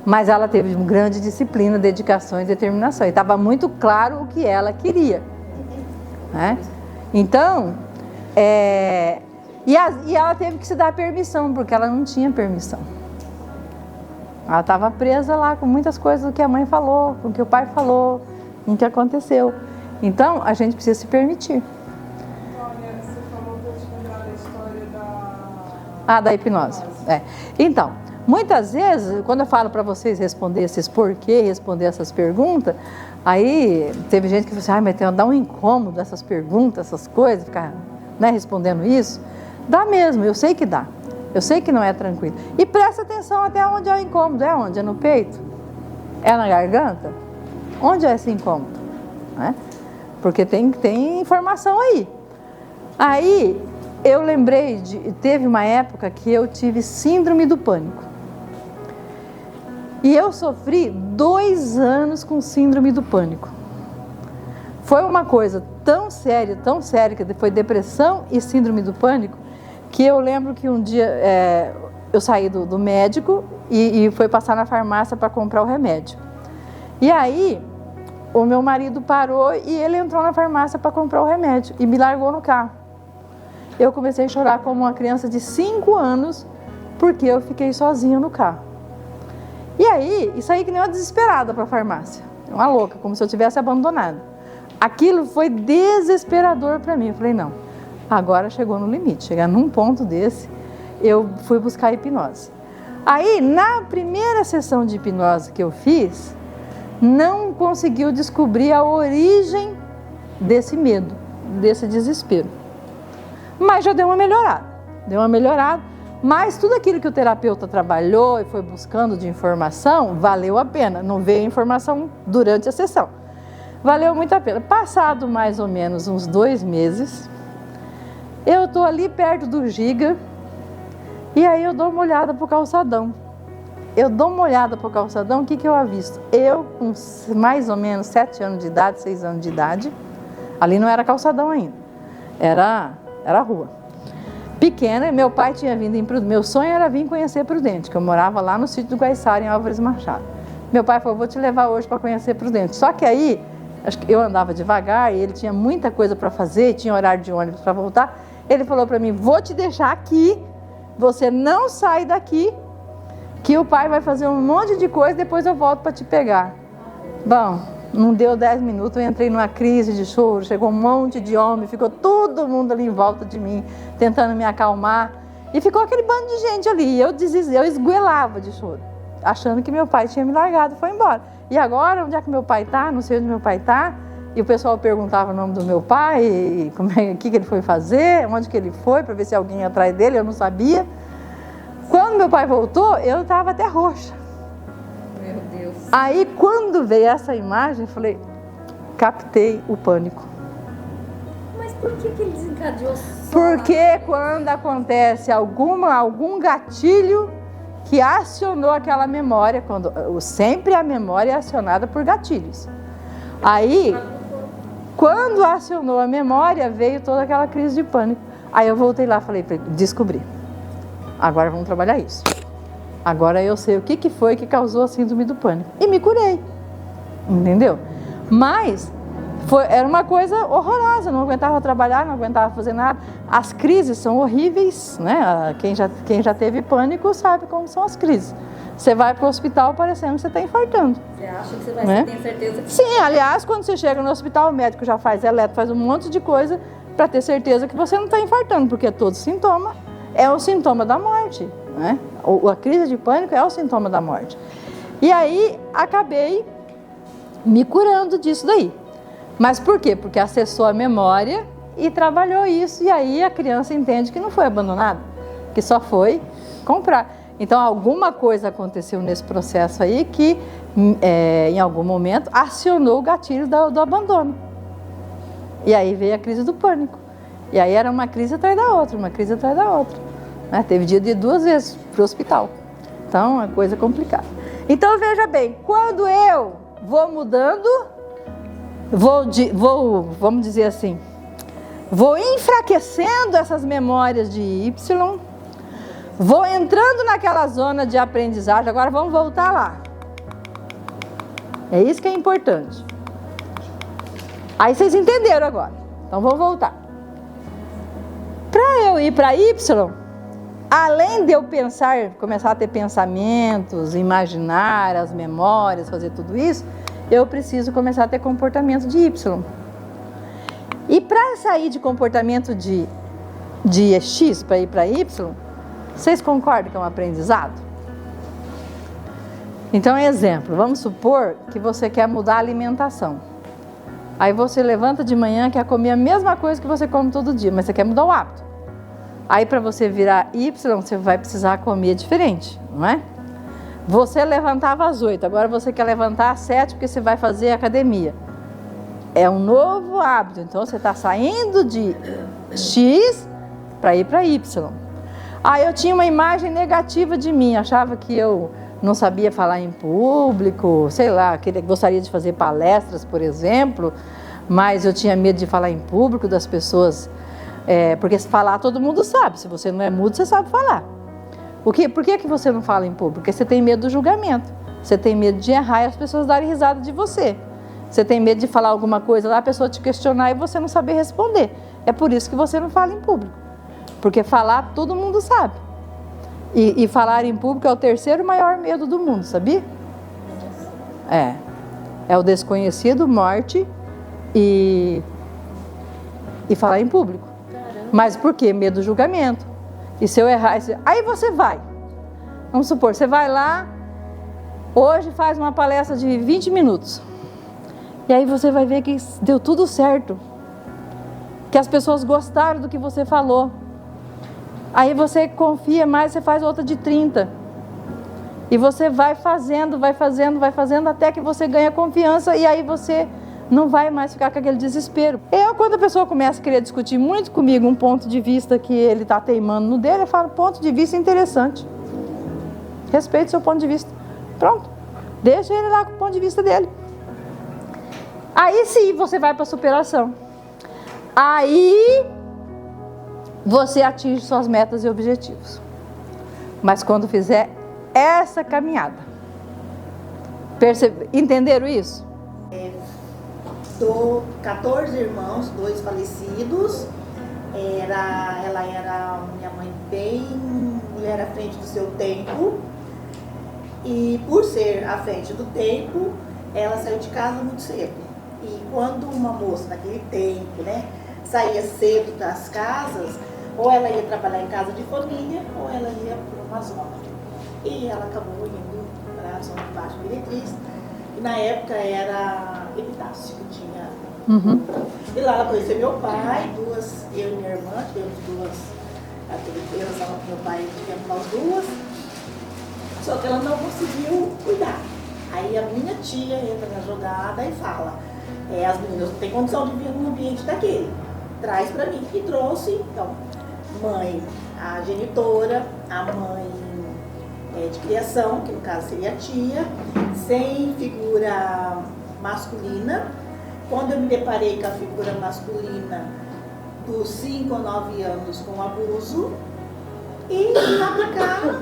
Mas ela teve uma grande disciplina, dedicação e determinação. E estava muito claro o que ela queria. Né? Então, e ela teve que se dar permissão, porque ela não tinha permissão. Ela estava presa lá com muitas coisas do que a mãe falou, com o que o pai falou, com o que aconteceu. Então, a gente precisa se permitir. Olha, você falou, vou te lembrar da história da hipnose. Então, muitas vezes, quando eu falo para vocês responder esses porquê, responder essas perguntas, aí teve gente que falou assim, mas dá um incômodo essas perguntas, essas coisas, ficar respondendo isso. Dá mesmo, eu sei que dá. Eu sei que não é tranquilo. E presta atenção até onde é o incômodo. É onde? É no peito? É na garganta? Onde é esse incômodo? Porque tem informação aí. Aí, eu lembrei teve uma época que eu tive síndrome do pânico. E eu sofri 2 anos com síndrome do pânico. Foi uma coisa tão séria, que foi depressão e síndrome do pânico, que eu lembro que um dia eu saí do médico e fui passar na farmácia para comprar o remédio. E aí, o meu marido parou e ele entrou na farmácia para comprar o remédio e me largou no carro. Eu comecei a chorar como uma criança de 5 anos porque eu fiquei sozinha no carro. E aí, isso aí que nem uma desesperada para a farmácia, uma louca, como se eu tivesse abandonado. Aquilo foi desesperador para mim. Eu falei, não, agora chegou no limite, chegar num ponto desse, eu fui buscar a hipnose. Aí, na primeira sessão de hipnose que eu fiz, não conseguiu descobrir a origem desse medo, desse desespero. Mas já deu uma melhorada, mas tudo aquilo que o terapeuta trabalhou e foi buscando de informação, valeu a pena, não veio informação durante a sessão. Valeu muito a pena. Passado mais ou menos uns 2 meses, eu estou ali perto do Giga, e aí eu dou uma olhada para o calçadão. O que eu avisto? Eu, com mais ou menos 7 anos de idade, 6 anos de idade, ali não era calçadão ainda, era rua. Pequena, meu pai tinha vindo em Prudente, meu sonho era vir conhecer Prudente, que eu morava lá no sítio do Guaiçara, em Álvares Machado. Meu pai falou, vou te levar hoje para conhecer Prudente. Só que aí, acho que eu andava devagar e ele tinha muita coisa para fazer, tinha horário de ônibus para voltar. Ele falou para mim, vou te deixar aqui, você não sai daqui, que o pai vai fazer um monte de coisa, depois eu volto para te pegar. Bom, não deu 10 minutos, eu entrei numa crise de choro, chegou um monte de homem, ficou todo mundo ali em volta de mim, tentando me acalmar, e ficou aquele bando de gente ali, e eu esguelava de choro, achando que meu pai tinha me largado e foi embora. E agora, onde é que meu pai está? Não sei onde meu pai está. E o pessoal perguntava o nome do meu pai, e o que ele foi fazer, onde que ele foi, para ver se alguém ia atrás dele, eu não sabia. Quando meu pai voltou, eu estava até roxa. Meu Deus. Aí, quando veio essa imagem, eu falei, captei o pânico. Mas por que ele desencadeou? Porque quando acontece algum gatilho que acionou aquela memória, sempre a memória é acionada por gatilhos. Aí, quando acionou a memória, veio toda aquela crise de pânico. Aí eu voltei lá e falei, descobri. Agora vamos trabalhar isso. Agora eu sei o que foi que causou a síndrome do pânico. E me curei. Entendeu? Mas era uma coisa horrorosa. Eu não aguentava trabalhar, não aguentava fazer nada. As crises são horríveis, né? Quem já teve pânico sabe como são as crises. Você vai para o hospital parecendo que você está infartando. Você acha que você vai ter certeza que... Sim, aliás, quando você chega no hospital, o médico já faz faz um monte de coisa para ter certeza que você não está infartando, porque todo sintoma é o sintoma da morte, né? A crise de pânico é o sintoma da morte. E aí, acabei me curando disso daí. Mas por quê? Porque acessou a memória e trabalhou isso, e aí a criança entende que não foi abandonada, que só foi comprar. Então, alguma coisa aconteceu nesse processo aí que, em algum momento, acionou o gatilho do abandono. E aí veio a crise do pânico. E aí era uma crise atrás da outra, uma crise atrás da outra. Né? Teve dia de ir 2 vezes para o hospital. Então, é coisa complicada. Então, veja bem, quando eu vou mudando, vamos dizer assim, vou enfraquecendo essas memórias de Y, vou entrando naquela zona de aprendizagem. Agora vamos voltar lá. É isso que é importante. Aí vocês entenderam agora. Então vamos voltar. Para eu ir para Y, além de eu pensar, começar a ter pensamentos, imaginar as memórias, fazer tudo isso, eu preciso começar a ter comportamento de Y. E para sair de comportamento de X para ir para Y, vocês concordam que é um aprendizado? Então, exemplo, vamos supor que você quer mudar a alimentação. Aí você levanta de manhã, quer comer a mesma coisa que você come todo dia, mas você quer mudar o hábito. Aí para você virar Y, você vai precisar comer diferente, não é? Você levantava às 8, agora você quer levantar às 7 porque você vai fazer academia. É um novo hábito, então você está saindo de X para ir para Y. Aí eu tinha uma imagem negativa de mim, achava que eu não sabia falar em público, sei lá, gostaria de fazer palestras, por exemplo, mas eu tinha medo de falar em público, das pessoas, porque se falar todo mundo sabe, se você não é mudo, você sabe falar. Por que você não fala em público? Porque você tem medo do julgamento, você tem medo de errar e as pessoas darem risada de você. Você tem medo de falar alguma coisa lá, a pessoa te questionar e você não saber responder. É por isso que você não fala em público, porque falar todo mundo sabe. E falar em público é o terceiro maior medo do mundo, sabia? É o desconhecido, morte e falar em público. Caramba. Mas por quê? Medo do julgamento. E se eu errar, aí você vai. Vamos supor, você vai lá, hoje faz uma palestra de 20 minutos. E aí você vai ver que deu tudo certo. Que as pessoas gostaram do que você falou. Aí você confia mais, você faz outra de 30. E você vai fazendo até que você ganha confiança e aí você não vai mais ficar com aquele desespero. Quando a pessoa começa a querer discutir muito comigo um ponto de vista que ele está teimando no dele, eu falo, ponto de vista interessante. Respeite o seu ponto de vista. Pronto. Deixa ele lá com o ponto de vista dele. Aí sim você vai para a superação. Aí você atinge suas metas e objetivos. Mas quando fizer essa caminhada, entenderam isso? Dou 14 irmãos, 2 falecidos. Ela era minha mãe bem mulher à frente do seu tempo. E por ser à frente do tempo, ela saiu de casa muito cedo. E quando uma moça naquele tempo, né, saía cedo das casas, ou ela ia trabalhar em casa de família, ou ela ia para uma zona. E ela acabou indo para a zona de Baixo Meretriz. E na época era Epitácio que tinha. E lá ela conheceu meu pai, eu e minha irmã, tivemos 2 relação com meu pai, tivemos nós 2. Só que ela não conseguiu cuidar. Aí a minha tia entra na jogada e fala, as meninas não têm condição de vir num ambiente daquele. Traz pra mim. E trouxe, então, mãe, a genitora, a mãe de criação, que no caso seria a tia, sem figura masculina. Quando eu me deparei com a figura masculina dos 5 ou 9 anos com abuso, e lá pra cá,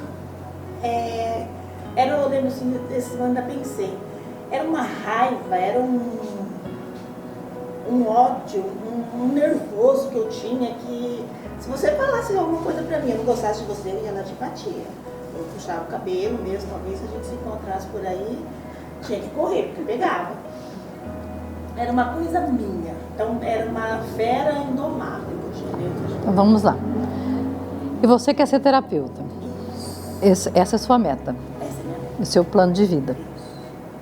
eu lembro assim, desse ano ainda pensei, era uma raiva, era um ódio, um nervoso que eu tinha, que se você falasse alguma coisa pra mim, eu não gostasse de você, eu ia lá te batia. Eu puxava o cabelo mesmo, talvez se a gente se encontrasse por aí, tinha que correr, porque pegava. Era uma coisa minha, então era uma fera indomável que eu tinha dentro. Então vamos lá. E você quer ser terapeuta? Essa é a sua meta? Essa é a minha meta. O seu plano de vida?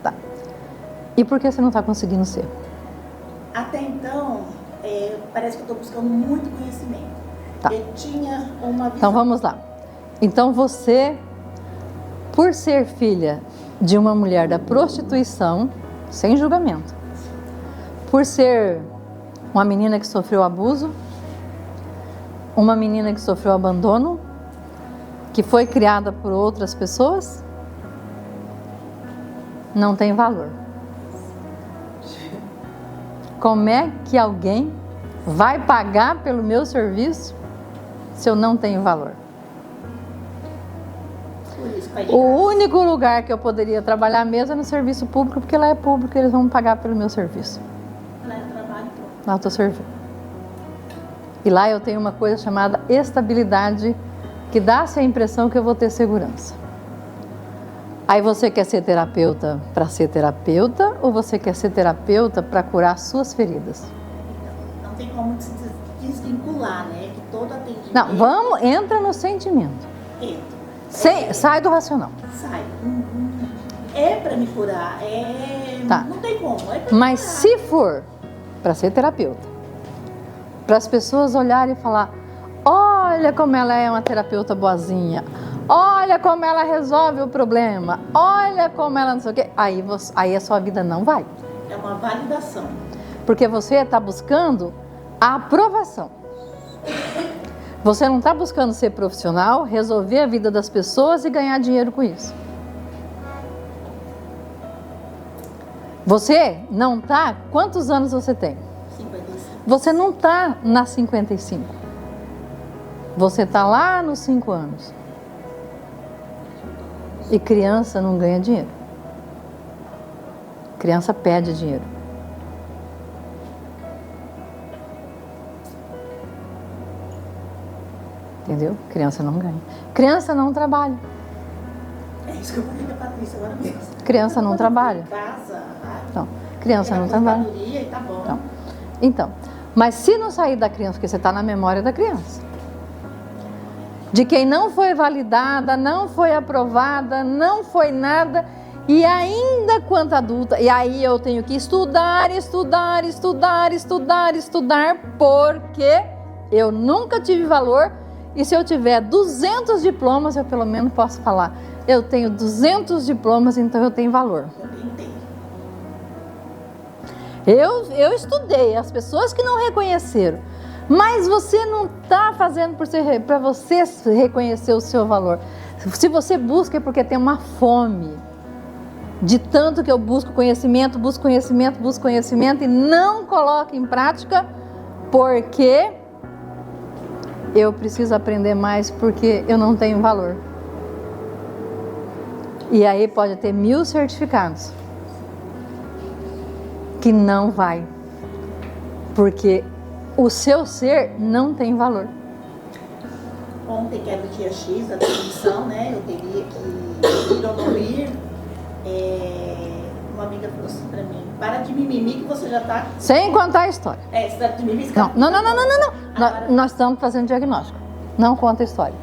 Tá. E por que você não está conseguindo ser? Até então, parece que eu estou buscando muito conhecimento. Tá. Eu tinha uma visão. Então vamos lá. Então você, por ser filha de uma mulher da prostituição, sem julgamento, por ser uma menina que sofreu abuso, uma menina que sofreu abandono, que foi criada por outras pessoas, não tem valor. Como é que alguém vai pagar pelo meu serviço se eu não tenho valor? O único lugar que eu poderia trabalhar mesmo é no serviço público, porque lá é público e eles vão pagar pelo meu serviço. Lá eu trabalho. Lá eu estou servindo. E lá eu tenho uma coisa chamada estabilidade, que dá-se a impressão que eu vou ter segurança. Aí você quer ser terapeuta para ser terapeuta ou você quer ser terapeuta para curar suas feridas? Não tem como se desvincular, né? Que todo atendimento... Não, entra no sentimento. Entra. Sai do racional. Sai. É para me curar, Tá. Não tem como, é pra Mas curar. se for para ser terapeuta, para as pessoas olharem e falar, olha como ela é uma terapeuta boazinha, olha como ela resolve o problema, olha como ela não sei o quê, aí a sua vida não vai. É uma validação. Porque você está buscando a aprovação. Você não está buscando ser profissional, resolver a vida das pessoas e ganhar dinheiro com isso. Você não está... Quantos anos você tem? 55. Você não está nas 55. Você está lá nos 5 anos. E criança não ganha dinheiro. Criança pede dinheiro. Entendeu? Criança não ganha. Criança não trabalha. É isso que eu falei da Patrícia agora mesmo. Criança não trabalha. Em casa, Não, criança não trabalha. E tá bom. Não. Então, mas se não sair da criança, porque você está na memória da criança, de quem não foi validada, não foi aprovada, não foi nada, e ainda quanto adulta, e aí eu tenho que estudar, porque eu nunca tive valor, e se eu tiver 200 diplomas, eu pelo menos posso falar, eu tenho 200 diplomas, então eu tenho valor. Eu estudei, as pessoas que não reconheceram, mas você não está fazendo para você reconhecer o seu valor. Se você busca é porque tem uma fome, de tanto que eu busco conhecimento e não coloco em prática, porque eu preciso aprender mais, porque eu não tenho valor. E aí pode ter 1000 certificados, que não vai, porque o seu ser não tem valor. Ontem, que era o dia X da definição, né? Eu teria que ir ou não ir. Uma amiga falou assim pra mim: para de mimimi que você já tá. Sem contar a história. Você tá de mimimi? Não. Nós estamos fazendo diagnóstico. Não conta a história.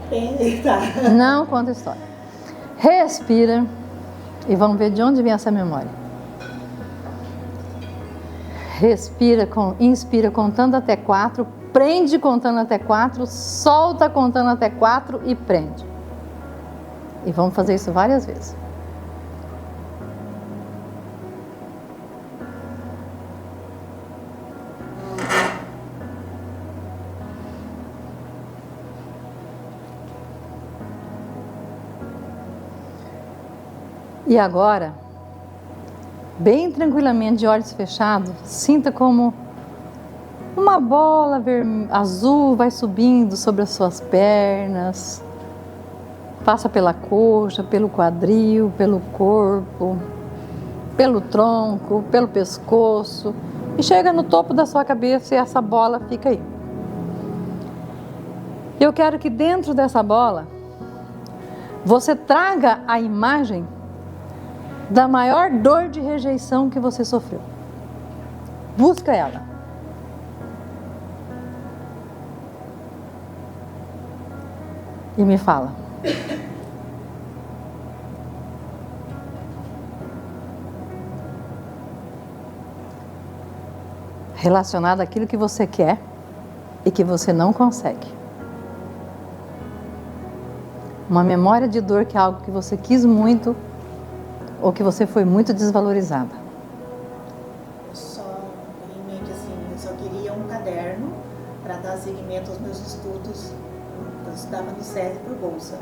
Tá. Não conta a história. Respira e vamos ver de onde vem essa memória. Respira, inspira contando até 4, prende contando até 4, solta contando até 4 e prende. E vamos fazer isso várias vezes. E agora, bem tranquilamente, de olhos fechados, sinta como uma bola azul vai subindo sobre as suas pernas, passa pela coxa, pelo quadril, pelo corpo, pelo tronco, pelo pescoço e chega no topo da sua cabeça e essa bola fica aí. Eu quero que dentro dessa bola você traga a imagem da maior dor de rejeição que você sofreu. Busca ela. E me fala. Relacionado àquilo que você quer e que você não consegue. Uma memória de dor que é algo que você quis muito ou que você foi muito desvalorizada. Só em mente assim, eu só queria um caderno para dar seguimento aos meus estudos. Eu estudava no SESI por bolsa.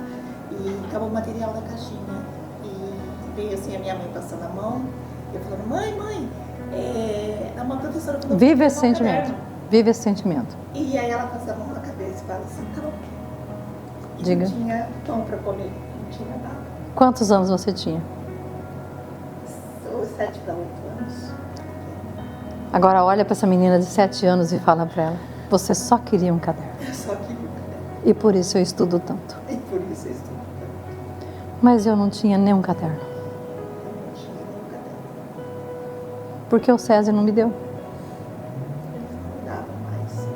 E acabou o material da caixinha. E veio assim a minha mãe passando a mão. Eu falando: mãe, uma professora falou: vive esse sentimento. Vive esse sentimento. E aí ela passa a mão na cabeça e fala assim: tá bom. E diga. Não tinha pão para comer, não tinha nada. Quantos anos você tinha? 7 para 8 anos. Agora olha para essa menina de 7 anos e fala para ela: você só queria um caderno. Eu só queria um caderno. E por isso eu estudo tanto. E por isso eu estudo tanto. Mas eu não tinha nenhum caderno. Eu não tinha nenhum caderno. Porque o SESI não me deu. Ele não me dava mais.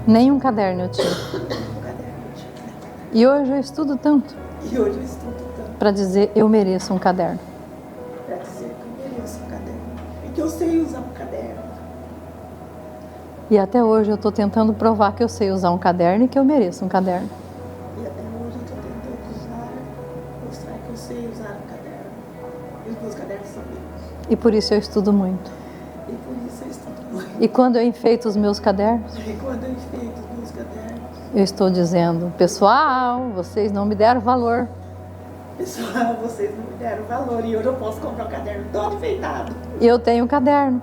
Nenhum caderno eu tinha. Nenhum caderno eu tinha. E hoje eu estudo tanto. E hoje eu estudo tanto. Para dizer: eu mereço um caderno. Para dizer que eu mereço um caderno. E que eu sei usar um caderno. E até hoje eu estou tentando provar que eu sei usar um caderno e que eu mereço um caderno. E até hoje eu estou tentando mostrar que eu sei usar um caderno. E os meus cadernos são meus. E por isso eu estudo muito. E por isso eu estudo muito. E quando eu enfeito os meus cadernos, E quando eu enfeito os meus cadernos, eu estou dizendo: pessoal, vocês não me deram valor. pessoal, vocês não me deram valor. E hoje eu posso comprar um caderno todo enfeitado. Eu tenho um caderno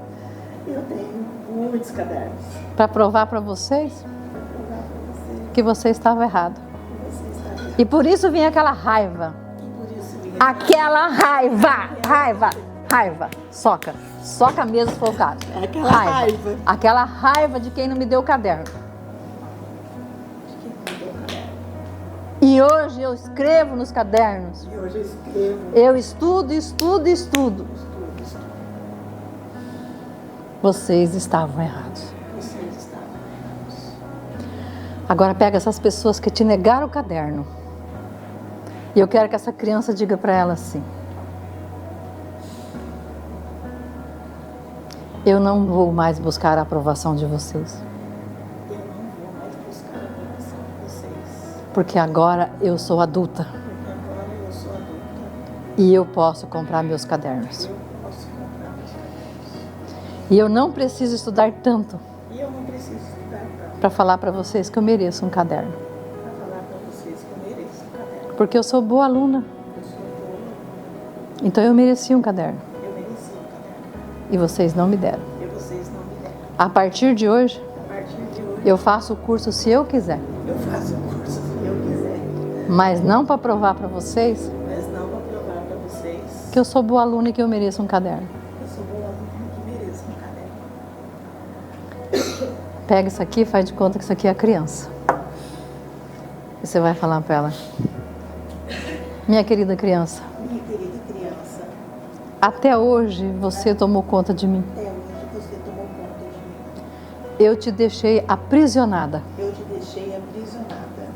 Eu tenho muitos cadernos. para provar para vocês Para provar para você que você estava errado. que você está errado. E por isso vinha aquela raiva. E por isso vinha Aquela raiva. Soca mesmo se for o caso. Aquela raiva. Aquela raiva de quem não me deu o caderno. E hoje eu escrevo nos cadernos. E hoje eu escrevo. Eu estudo, estudo, estudo. Vocês estavam errados. Vocês estavam errados. Agora pega essas pessoas que te negaram o caderno. E eu quero que essa criança diga para ela assim: eu não vou mais buscar a aprovação de vocês. Eu não vou mais buscar a aprovação de vocês. Porque agora eu sou adulta. Porque agora eu sou adulta. E eu posso comprar meus cadernos. Eu posso comprar meus cadernos. E eu não preciso estudar tanto E eu não preciso estudar tanto para falar para vocês que eu mereço um caderno. para falar para vocês que eu mereço um caderno. Porque eu sou boa aluna. Eu sou boa. Então eu mereci um caderno. Eu mereci um caderno. E vocês não me deram. E vocês não me deram. A partir de hoje, A partir de hoje, eu faço o curso se eu quiser. eu faço o curso se eu quiser. Mas não para provar para vocês Mas não para provar para vocês que eu sou boa aluna e que eu mereço um caderno. que eu sou boa aluna que mereço um caderno. Pega isso aqui e faz de conta que isso aqui é a criança. E você vai falar para ela: minha querida criança, Minha querida criança, até hoje você tomou conta de mim. até hoje você tomou conta de mim. Eu te deixei aprisionada, Eu te deixei aprisionada,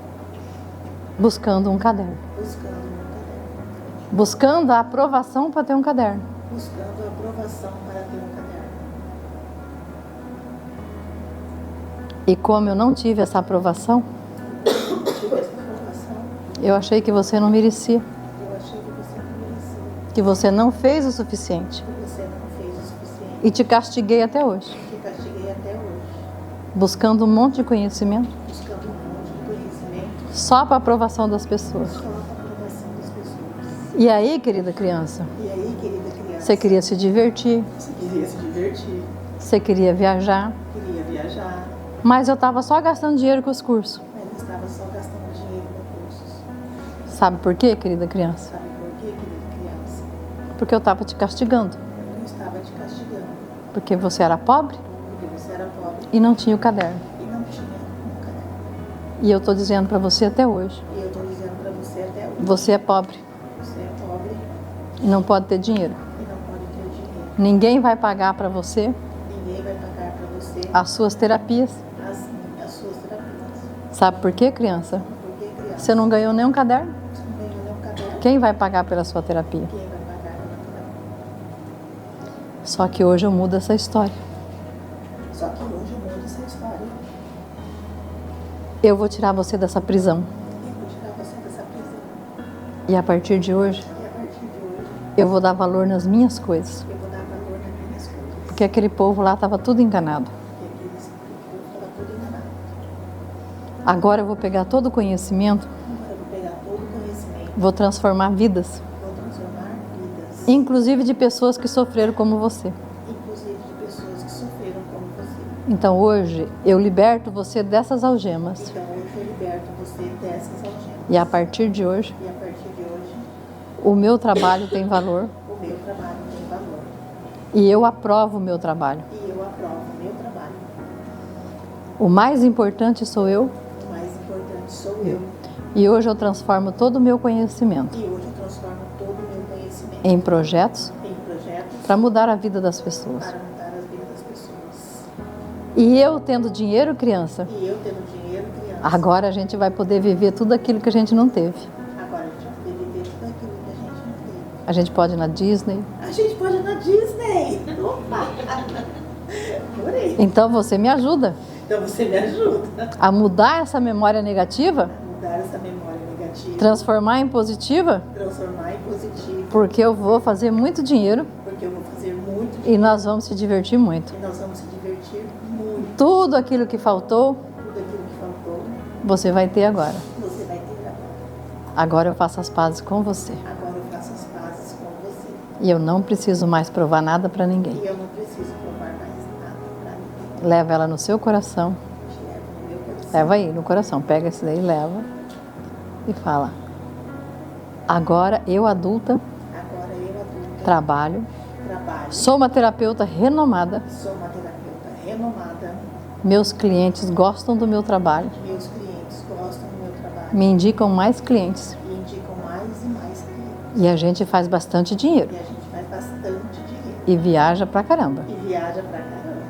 buscando um caderno. buscando um caderno. Buscando a aprovação para ter um caderno. Buscando a aprovação para ter um caderno. E como eu não tive essa aprovação, Tive essa aprovação, eu achei que você não merecia, eu achei que você não merecia, que você não fez o suficiente. que você não fez o suficiente. E te castiguei até hoje, Te castiguei até hoje, buscando um monte de conhecimento buscando um monte de conhecimento só para a aprovação das pessoas. só para a aprovação das pessoas. E aí, querida criança, E aí, querida criança, você queria se divertir, você queria se divertir, você queria viajar, queria viajar, mas eu estava só gastando dinheiro com os cursos. mas estava só gastando dinheiro com cursos. Sabe por quê, querida criança? Sabe por quê, querida criança? Porque eu estava te castigando. Eu não estava te castigando, Porque você era pobre porque você era pobre e não tinha o caderno. e não tinha um caderno. E eu estou dizendo para você até hoje: E eu estou dizendo para você até hoje, você é pobre você é pobre e não pode ter dinheiro. e não pode ter dinheiro. Ninguém vai pagar para você Ninguém vai pagar para você as suas terapias. as suas terapias. Sabe por quê, criança? Porque criança, Você não ganhou nenhum caderno. você não ganhou nenhum caderno. Quem vai pagar pela sua terapia? Quem vai pagar pela terapia? Só que hoje eu mudo essa história. Só que hoje eu mudo essa história. Eu vou tirar você dessa prisão. Eu vou tirar você dessa prisão. E a partir de hoje, E a partir de hoje, eu vou dar valor nas minhas coisas. eu vou dar valor nas minhas coisas. Porque aquele povo lá estava tudo enganado. Porque aqueles povo estava tudo enganado. Agora eu vou pegar todo o conhecimento, Agora eu vou pegar todo o conhecimento, vou transformar vidas, vou transformar vidas, inclusive de pessoas que sofreram como você. inclusive de pessoas que sofreram como você. Então hoje eu liberto você dessas algemas. Então hoje eu liberto você dessas algemas. E a partir de hoje, E a partir de hoje, o meu trabalho tem valor o meu trabalho tem valor. e eu aprovo o meu trabalho. E eu aprovo o meu trabalho. O mais importante sou eu O mais importante sou eu. e hoje eu transformo todo o meu conhecimento E hoje eu transformo todo o meu conhecimento em projetos em projetos para mudar a vida das pessoas. para mudar as vidas das pessoas. E eu tendo dinheiro, criança, E eu tendo dinheiro, criança, agora a gente vai poder viver tudo aquilo que a gente não teve. agora a gente vai poder viver tudo aquilo que a gente não teve. A gente pode ir na Disney. A gente pode ir na Disney. Opa! Adorei. Então você me ajuda Então você me ajuda a mudar essa memória negativa, a mudar essa memória negativa, transformar em positiva, transformar em positivo, porque eu vou fazer muito dinheiro porque eu vou fazer muito e nós vamos se divertir muito. e nós vamos se divertir muito. Tudo aquilo que faltou, Tudo aquilo que faltou, você vai ter agora. você vai ter agora. Agora eu faço as pazes com você. Agora eu faço as pazes com você. E eu não preciso mais provar nada para ninguém. E eu não preciso provar mais nada para ninguém. Leva ela no seu coração. Te levo no meu coração. Leva aí no coração. Pega esse daí, leva. E fala: agora eu adulta, Agora eu adulta, trabalho, trabalho, sou uma terapeuta renomada. sou uma terapeuta renomada. Meus clientes gostam do meu trabalho. Meus clientes gostam do meu trabalho. Me indicam mais clientes. E indicam mais e mais clientes. E a gente faz bastante dinheiro. E a gente faz bastante dinheiro. E viaja pra caramba. E viaja pra caramba.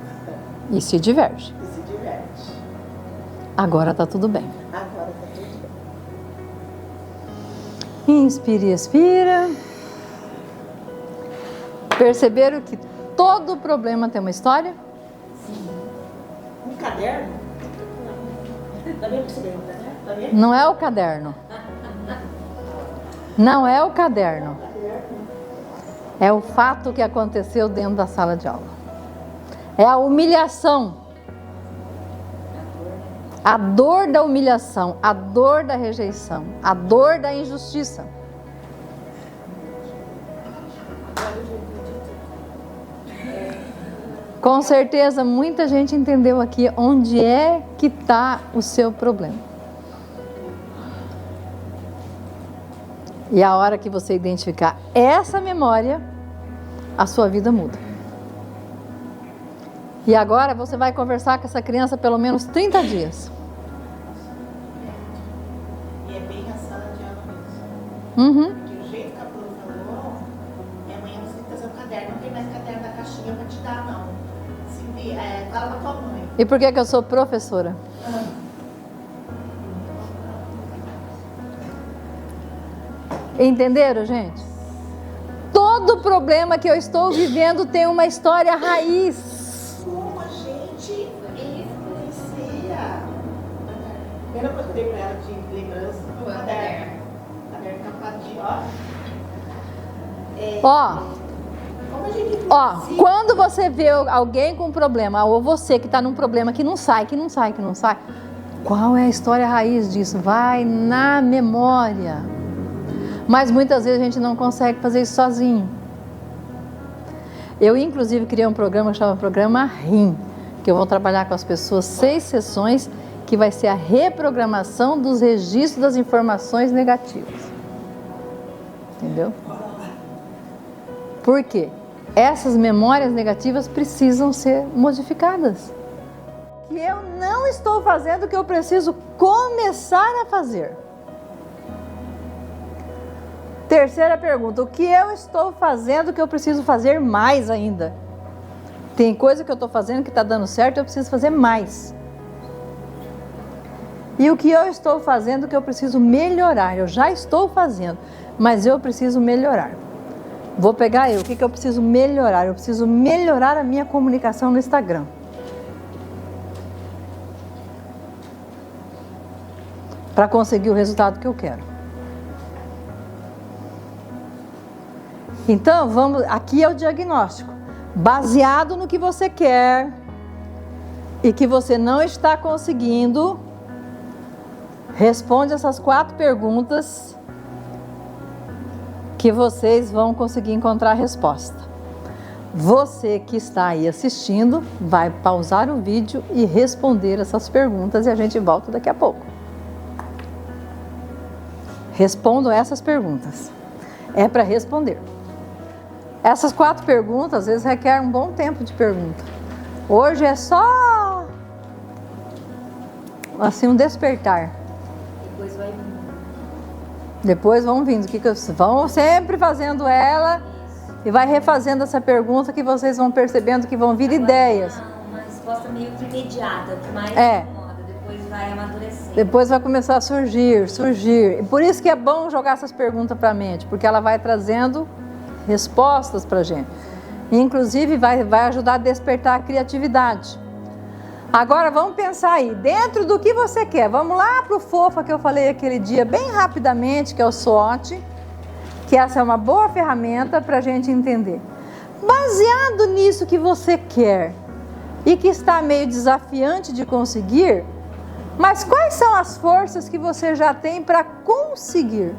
E se diverte. E se diverte. Agora tá tudo bem. Agora tá tudo bem. Inspira e expira. Perceberam que todo problema tem uma história? Um caderno? Tá vendo essa pergunta, né? Tá vendo? Não é o caderno. Não é o caderno. É o fato que aconteceu dentro da sala de aula. É a humilhação. A dor da humilhação, a dor da rejeição, a dor da injustiça. Com certeza, muita gente entendeu aqui onde é que está o seu problema. E a hora que você identificar essa memória, a sua vida muda. E agora você vai conversar com essa criança pelo menos 30 dias. E é bem a sala de aula mesmo. Uhum. Porque o jeito que a Bruna falou, amanhã você tem que fazer um caderno. Não tem mais caderno da caixinha pra te dar, não. Fala pra tua mãe. E por que eu sou professora? Entenderam, gente? Todo problema que eu estou vivendo tem uma história raiz. Como a gente influencia. Primeira coisa que eu dei pra ela de lembrança foi o caderno. Caderno tapadinho, ó. Como a gente influencia. Ó, quando você vê alguém com um problema, ou você que está num problema que não sai, qual é a história raiz disso? Vai na memória. Mas muitas vezes a gente não consegue fazer isso sozinho. Eu, inclusive, criei um programa que chama Programa RIM, que eu vou trabalhar com as pessoas 6 sessões, que vai ser a reprogramação dos registros das informações negativas. Entendeu? Por quê? Essas memórias negativas precisam ser modificadas. E eu não estou fazendo o que eu preciso começar a fazer. Terceira pergunta, o que eu estou fazendo que eu preciso fazer mais ainda? Tem coisa que eu estou fazendo que está dando certo, eu preciso fazer mais. E o que eu estou fazendo que eu preciso melhorar? Eu já estou fazendo, mas eu preciso melhorar. Vou pegar o que eu preciso melhorar? Eu preciso melhorar a minha comunicação no Instagram. Para conseguir o resultado que eu quero. Então, aqui é o diagnóstico. Baseado no que você quer e que você não está conseguindo, responde essas 4 perguntas que vocês vão conseguir encontrar a resposta. Você que está aí assistindo vai pausar o vídeo e responder essas perguntas e a gente volta daqui a pouco. Respondam essas perguntas. É para responder. Essas 4 perguntas, às vezes, requerem um bom tempo de pergunta. Hoje é só, assim, um despertar. Depois vai vindo. Depois vão vindo. Vão sempre fazendo ela e vai refazendo essa pergunta que vocês vão percebendo que vão vir ideias. Uma resposta meio que imediata, que mais incomoda. Depois vai amadurecer. Depois vai começar a surgir. E por isso que é bom jogar essas perguntas para a mente, porque ela vai trazendo respostas para a gente. Inclusive vai ajudar a despertar a criatividade. Agora vamos pensar aí, dentro do que você quer. Vamos lá para o FOFA que eu falei aquele dia, bem rapidamente, que é o SWOT, que essa é uma boa ferramenta para a gente entender. Baseado nisso que você quer e que está meio desafiante de conseguir, mas quais são as forças que você já tem para conseguir?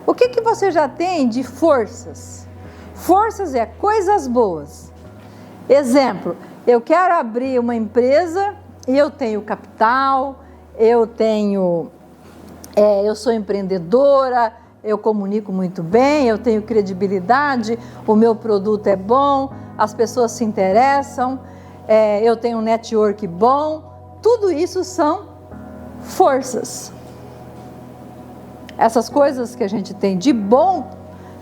O que você já tem de forças? Forças é coisas boas. Exemplo, eu quero abrir uma empresa e eu tenho capital, eu sou empreendedora, eu comunico muito bem, eu tenho credibilidade, o meu produto é bom, as pessoas se interessam, eu tenho um network bom. Tudo isso são forças. Essas coisas que a gente tem de bom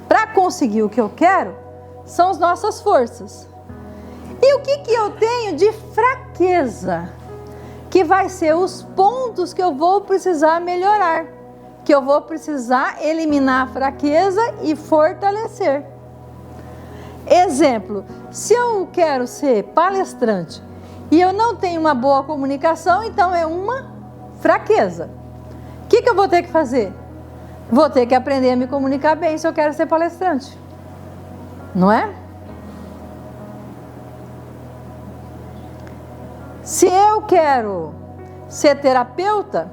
para conseguir o que eu quero são as nossas forças. E o que eu tenho de fraqueza? Que vai ser os pontos que eu vou precisar melhorar, que eu vou precisar eliminar a fraqueza e fortalecer. Exemplo, se eu quero ser palestrante e eu não tenho uma boa comunicação, então é uma fraqueza. O que eu vou ter que fazer? Vou ter que aprender a me comunicar bem se eu quero ser palestrante. Não é? Se eu quero ser terapeuta,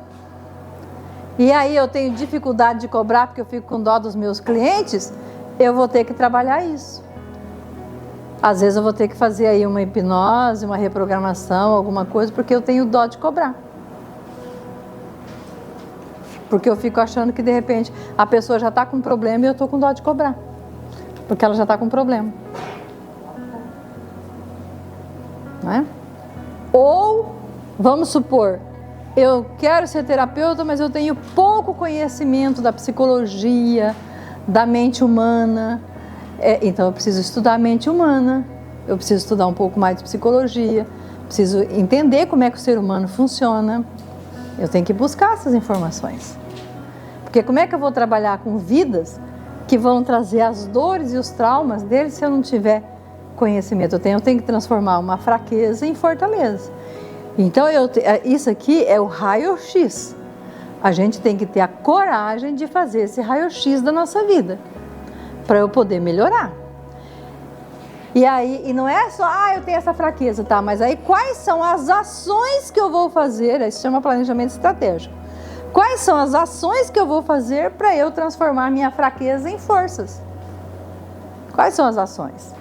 e aí eu tenho dificuldade de cobrar porque eu fico com dó dos meus clientes, eu vou ter que trabalhar isso. Às vezes eu vou ter que fazer aí uma hipnose, uma reprogramação, alguma coisa, porque eu tenho dó de cobrar. Porque eu fico achando que de repente a pessoa já está com problema e eu estou com dó de cobrar. Porque ela já está com problema. Não é? Ou, vamos supor, eu quero ser terapeuta, mas eu tenho pouco conhecimento da psicologia, da mente humana. Então eu preciso estudar a mente humana, eu preciso estudar um pouco mais de psicologia, preciso entender como é que o ser humano funciona. Eu tenho que buscar essas informações. Porque como é que eu vou trabalhar com vidas que vão trazer as dores e os traumas deles se eu não tiver conhecimento? Eu tenho que transformar uma fraqueza em fortaleza. Então, isso aqui é o raio-x. A gente tem que ter a coragem de fazer esse raio-x da nossa vida, para eu poder melhorar. E não é só, eu tenho essa fraqueza, tá? Mas aí quais são as ações que eu vou fazer? Isso chama planejamento estratégico. Quais são as ações que eu vou fazer para eu transformar minha fraqueza em forças? Quais são as ações?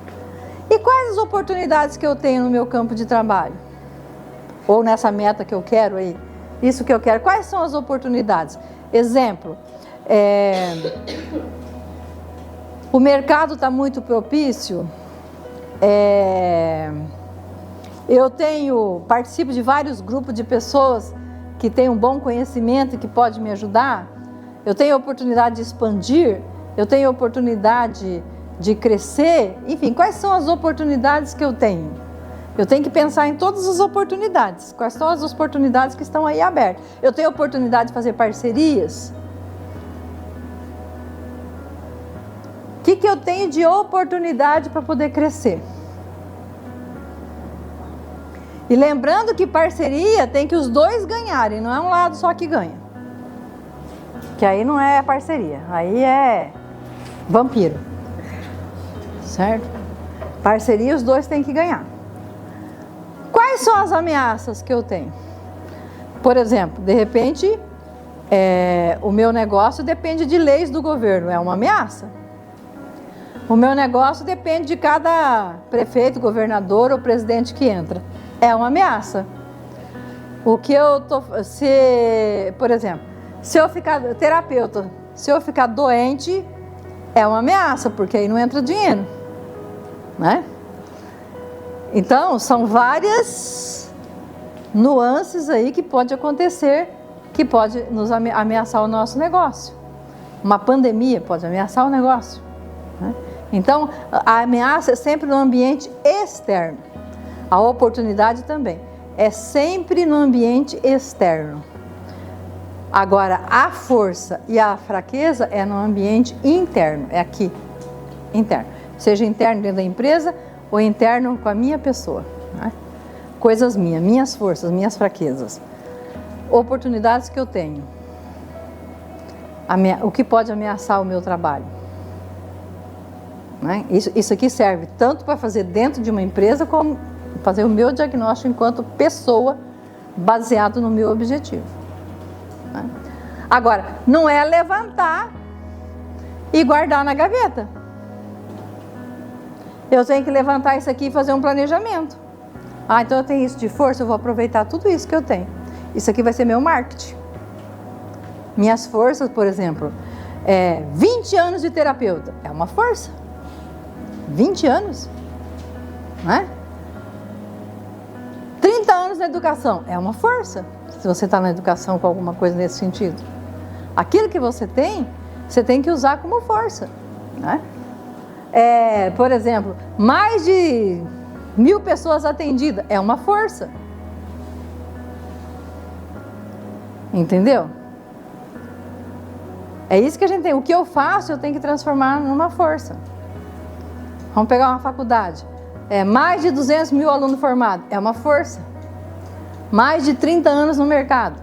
E quais as oportunidades que eu tenho no meu campo de trabalho? Ou nessa meta que eu quero aí? Isso que eu quero. Quais são as oportunidades? Exemplo, o mercado está muito propício. Eu participo de vários grupos de pessoas que têm um bom conhecimento e que podem me ajudar. Eu tenho a oportunidade de expandir, eu tenho a oportunidade de crescer. Enfim, quais são as oportunidades que eu tenho? Eu tenho que pensar em todas as oportunidades. Quais são as oportunidades que estão aí abertas? Eu tenho a oportunidade de fazer parcerias. O que eu tenho de oportunidade para poder crescer? E lembrando que parceria tem que os dois ganharem, não é um lado só que ganha. Que aí não é parceria, aí é vampiro. Certo? Parceria os dois têm que ganhar. Quais são as ameaças que eu tenho? Por exemplo, de repente, o meu negócio depende de leis do governo, é uma ameaça. O meu negócio depende de cada prefeito, governador ou presidente que entra. É uma ameaça. Por exemplo, se eu ficar terapeuta, se eu ficar doente, é uma ameaça, porque aí não entra dinheiro, né? Então, são várias nuances aí que pode acontecer, que pode nos ameaçar o nosso negócio. Uma pandemia pode ameaçar o negócio, né? Então, a ameaça é sempre no ambiente externo. A oportunidade também é sempre no ambiente externo. Agora, a força e a fraqueza é no ambiente interno, é aqui, interno. Seja interno dentro da empresa ou interno com a minha pessoa, né? Coisas minhas forças, minhas fraquezas. Oportunidades que eu tenho. O que pode ameaçar o meu trabalho? Né? Isso aqui serve tanto para fazer dentro de uma empresa, como fazer o meu diagnóstico enquanto pessoa, baseado no meu objetivo. Né? Agora, não é levantar e guardar na gaveta. Eu tenho que levantar isso aqui e fazer um planejamento. Então eu tenho isso de força, eu vou aproveitar tudo isso que eu tenho. Isso aqui vai ser meu marketing. Minhas forças, por exemplo, 20 anos de terapeuta, é uma força. 20 anos, né? 30 anos na educação, é uma força. Se você está na educação com alguma coisa nesse sentido. Aquilo que você tem que usar como força, né? Por exemplo, mais de 1000 pessoas atendidas, é uma força. Entendeu? É isso que a gente tem. O que eu faço, eu tenho que transformar numa força. Vamos pegar uma faculdade. Mais de 200 mil alunos formados, é uma força. Mais de 30 anos no mercado,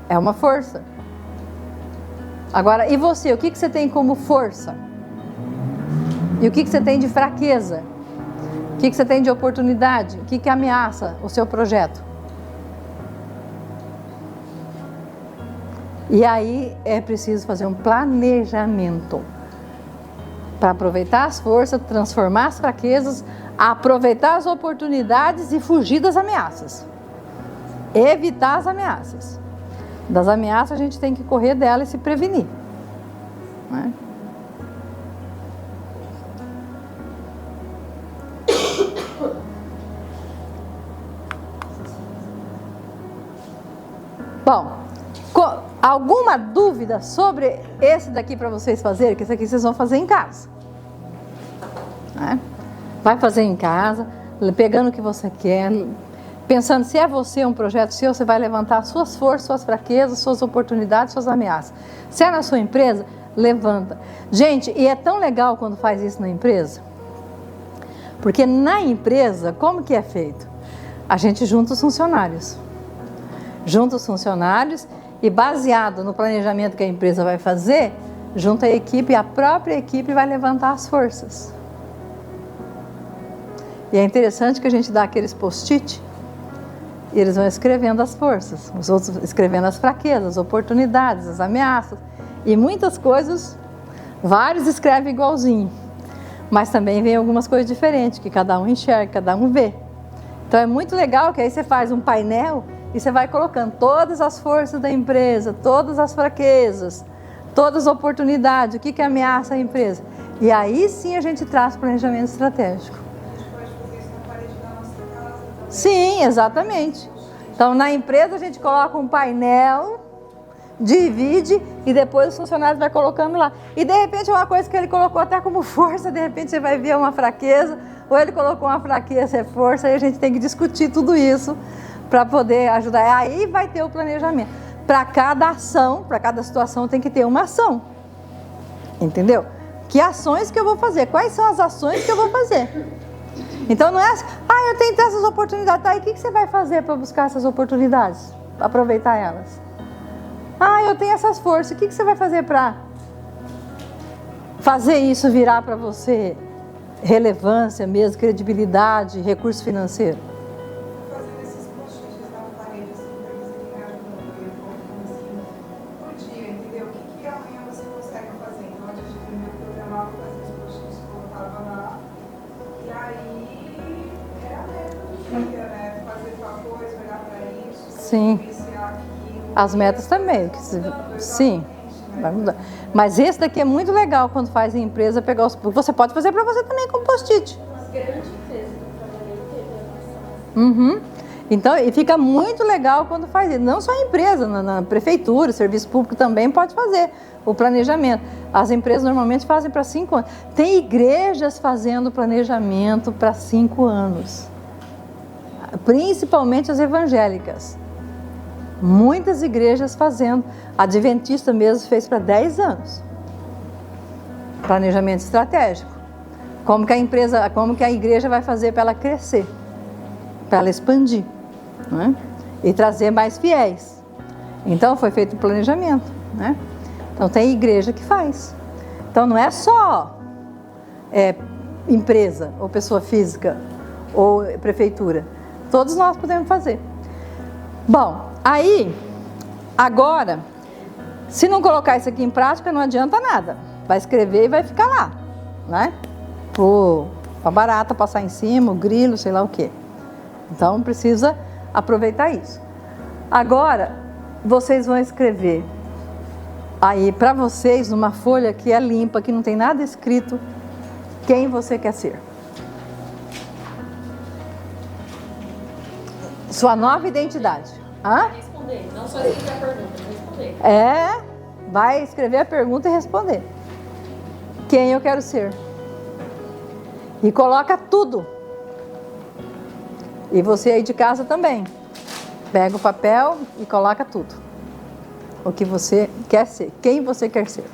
é uma força. Agora, e você? O que você tem como força? E o que você tem de fraqueza? O que você tem de oportunidade? O que ameaça o seu projeto? E aí é preciso fazer um planejamento para aproveitar as forças, transformar as fraquezas, aproveitar as oportunidades e fugir das ameaças. Evitar as ameaças. Das ameaças a gente tem que correr dela e se prevenir, né? Bom, alguma dúvida sobre esse daqui para vocês fazerem? Que esse aqui vocês vão fazer em casa, né? Vai fazer em casa, pegando o que você quer, pensando se é você um projeto seu, você vai levantar suas forças, suas fraquezas, suas oportunidades, suas ameaças. Se é na sua empresa, levanta. Gente, e é tão legal quando faz isso na empresa, porque na empresa, como que é feito? A gente junta os funcionários. Junta os funcionários e, baseado no planejamento que a empresa vai fazer, junta a equipe e a própria equipe vai levantar as forças. E é interessante que a gente dá aqueles post-it e eles vão escrevendo as forças, os outros escrevendo as fraquezas, as oportunidades, as ameaças. E muitas coisas, vários escrevem igualzinho, mas também vem algumas coisas diferentes, que cada um enxerga, cada um vê. Então é muito legal que aí você faz um painel e você vai colocando todas as forças da empresa, todas as fraquezas, todas as oportunidades, o que ameaça a empresa. E aí sim a gente traz planejamento estratégico. A gente pode fazer isso na parede da nossa casa também. Sim, exatamente. Então na empresa a gente coloca um painel, divide e depois os funcionários vai colocando lá. E de repente é uma coisa que ele colocou até como força, de repente você vai ver uma fraqueza, ou ele colocou uma fraqueza, é força, aí a gente tem que discutir tudo isso para poder ajudar. Aí vai ter o planejamento. Para cada ação, para cada situação tem que ter uma ação. Entendeu? Que ações que eu vou fazer? Quais são as ações que eu vou fazer? Então não é assim, eu tenho essas oportunidades. Tá, e o que você vai fazer para buscar essas oportunidades? Pra aproveitar elas? Eu tenho essas forças. O que você vai fazer para fazer isso virar para você relevância mesmo, credibilidade, recurso financeiro? Fazendo esses post-its na parede, assim, para eles ligarem no dia, entendeu? O que amanhã você consegue fazer? Então, a gente primeiro programava fazer os post-its, colocava lá, e aí era meta do dia, né? Fazer tal coisa, olhar para isso, Sim. iniciar aquilo. As metas também. Sim, vai mudar. Mas esse daqui é muito legal quando faz em empresa, pegar os... Você pode fazer para você também com post-it. Uma grande empresa que eu trabalhei teve a nossa. Então, e fica muito legal quando faz isso. Não só a empresa, na prefeitura, serviço público também pode fazer o planejamento. As empresas normalmente fazem para 5 anos. Tem igrejas fazendo planejamento para 5 anos. Principalmente as evangélicas. Muitas igrejas fazendo. A Adventista mesmo fez para 10 anos. Planejamento estratégico. Como que a igreja vai fazer para ela crescer, para ela expandir, né? E trazer mais fiéis. Então foi feito um planejamento, né? Então tem igreja que faz. Então não é só empresa, ou pessoa física, ou prefeitura. Todos nós podemos fazer. Bom, aí, agora, se não colocar isso aqui em prática, não adianta nada. Vai escrever e vai ficar lá, né? Para barata passar em cima, o grilo, sei lá o quê. Então, precisa aproveitar isso. Agora, vocês vão escrever aí para vocês, numa folha que é limpa, que não tem nada escrito, quem você quer ser. Sua nova identidade. Hã? Responder, não só escrever a pergunta, mas responder. Vai escrever a pergunta e responder. Quem eu quero ser? E coloca tudo. E você aí de casa também. Pega o papel e coloca tudo. O que você quer ser, quem você quer ser.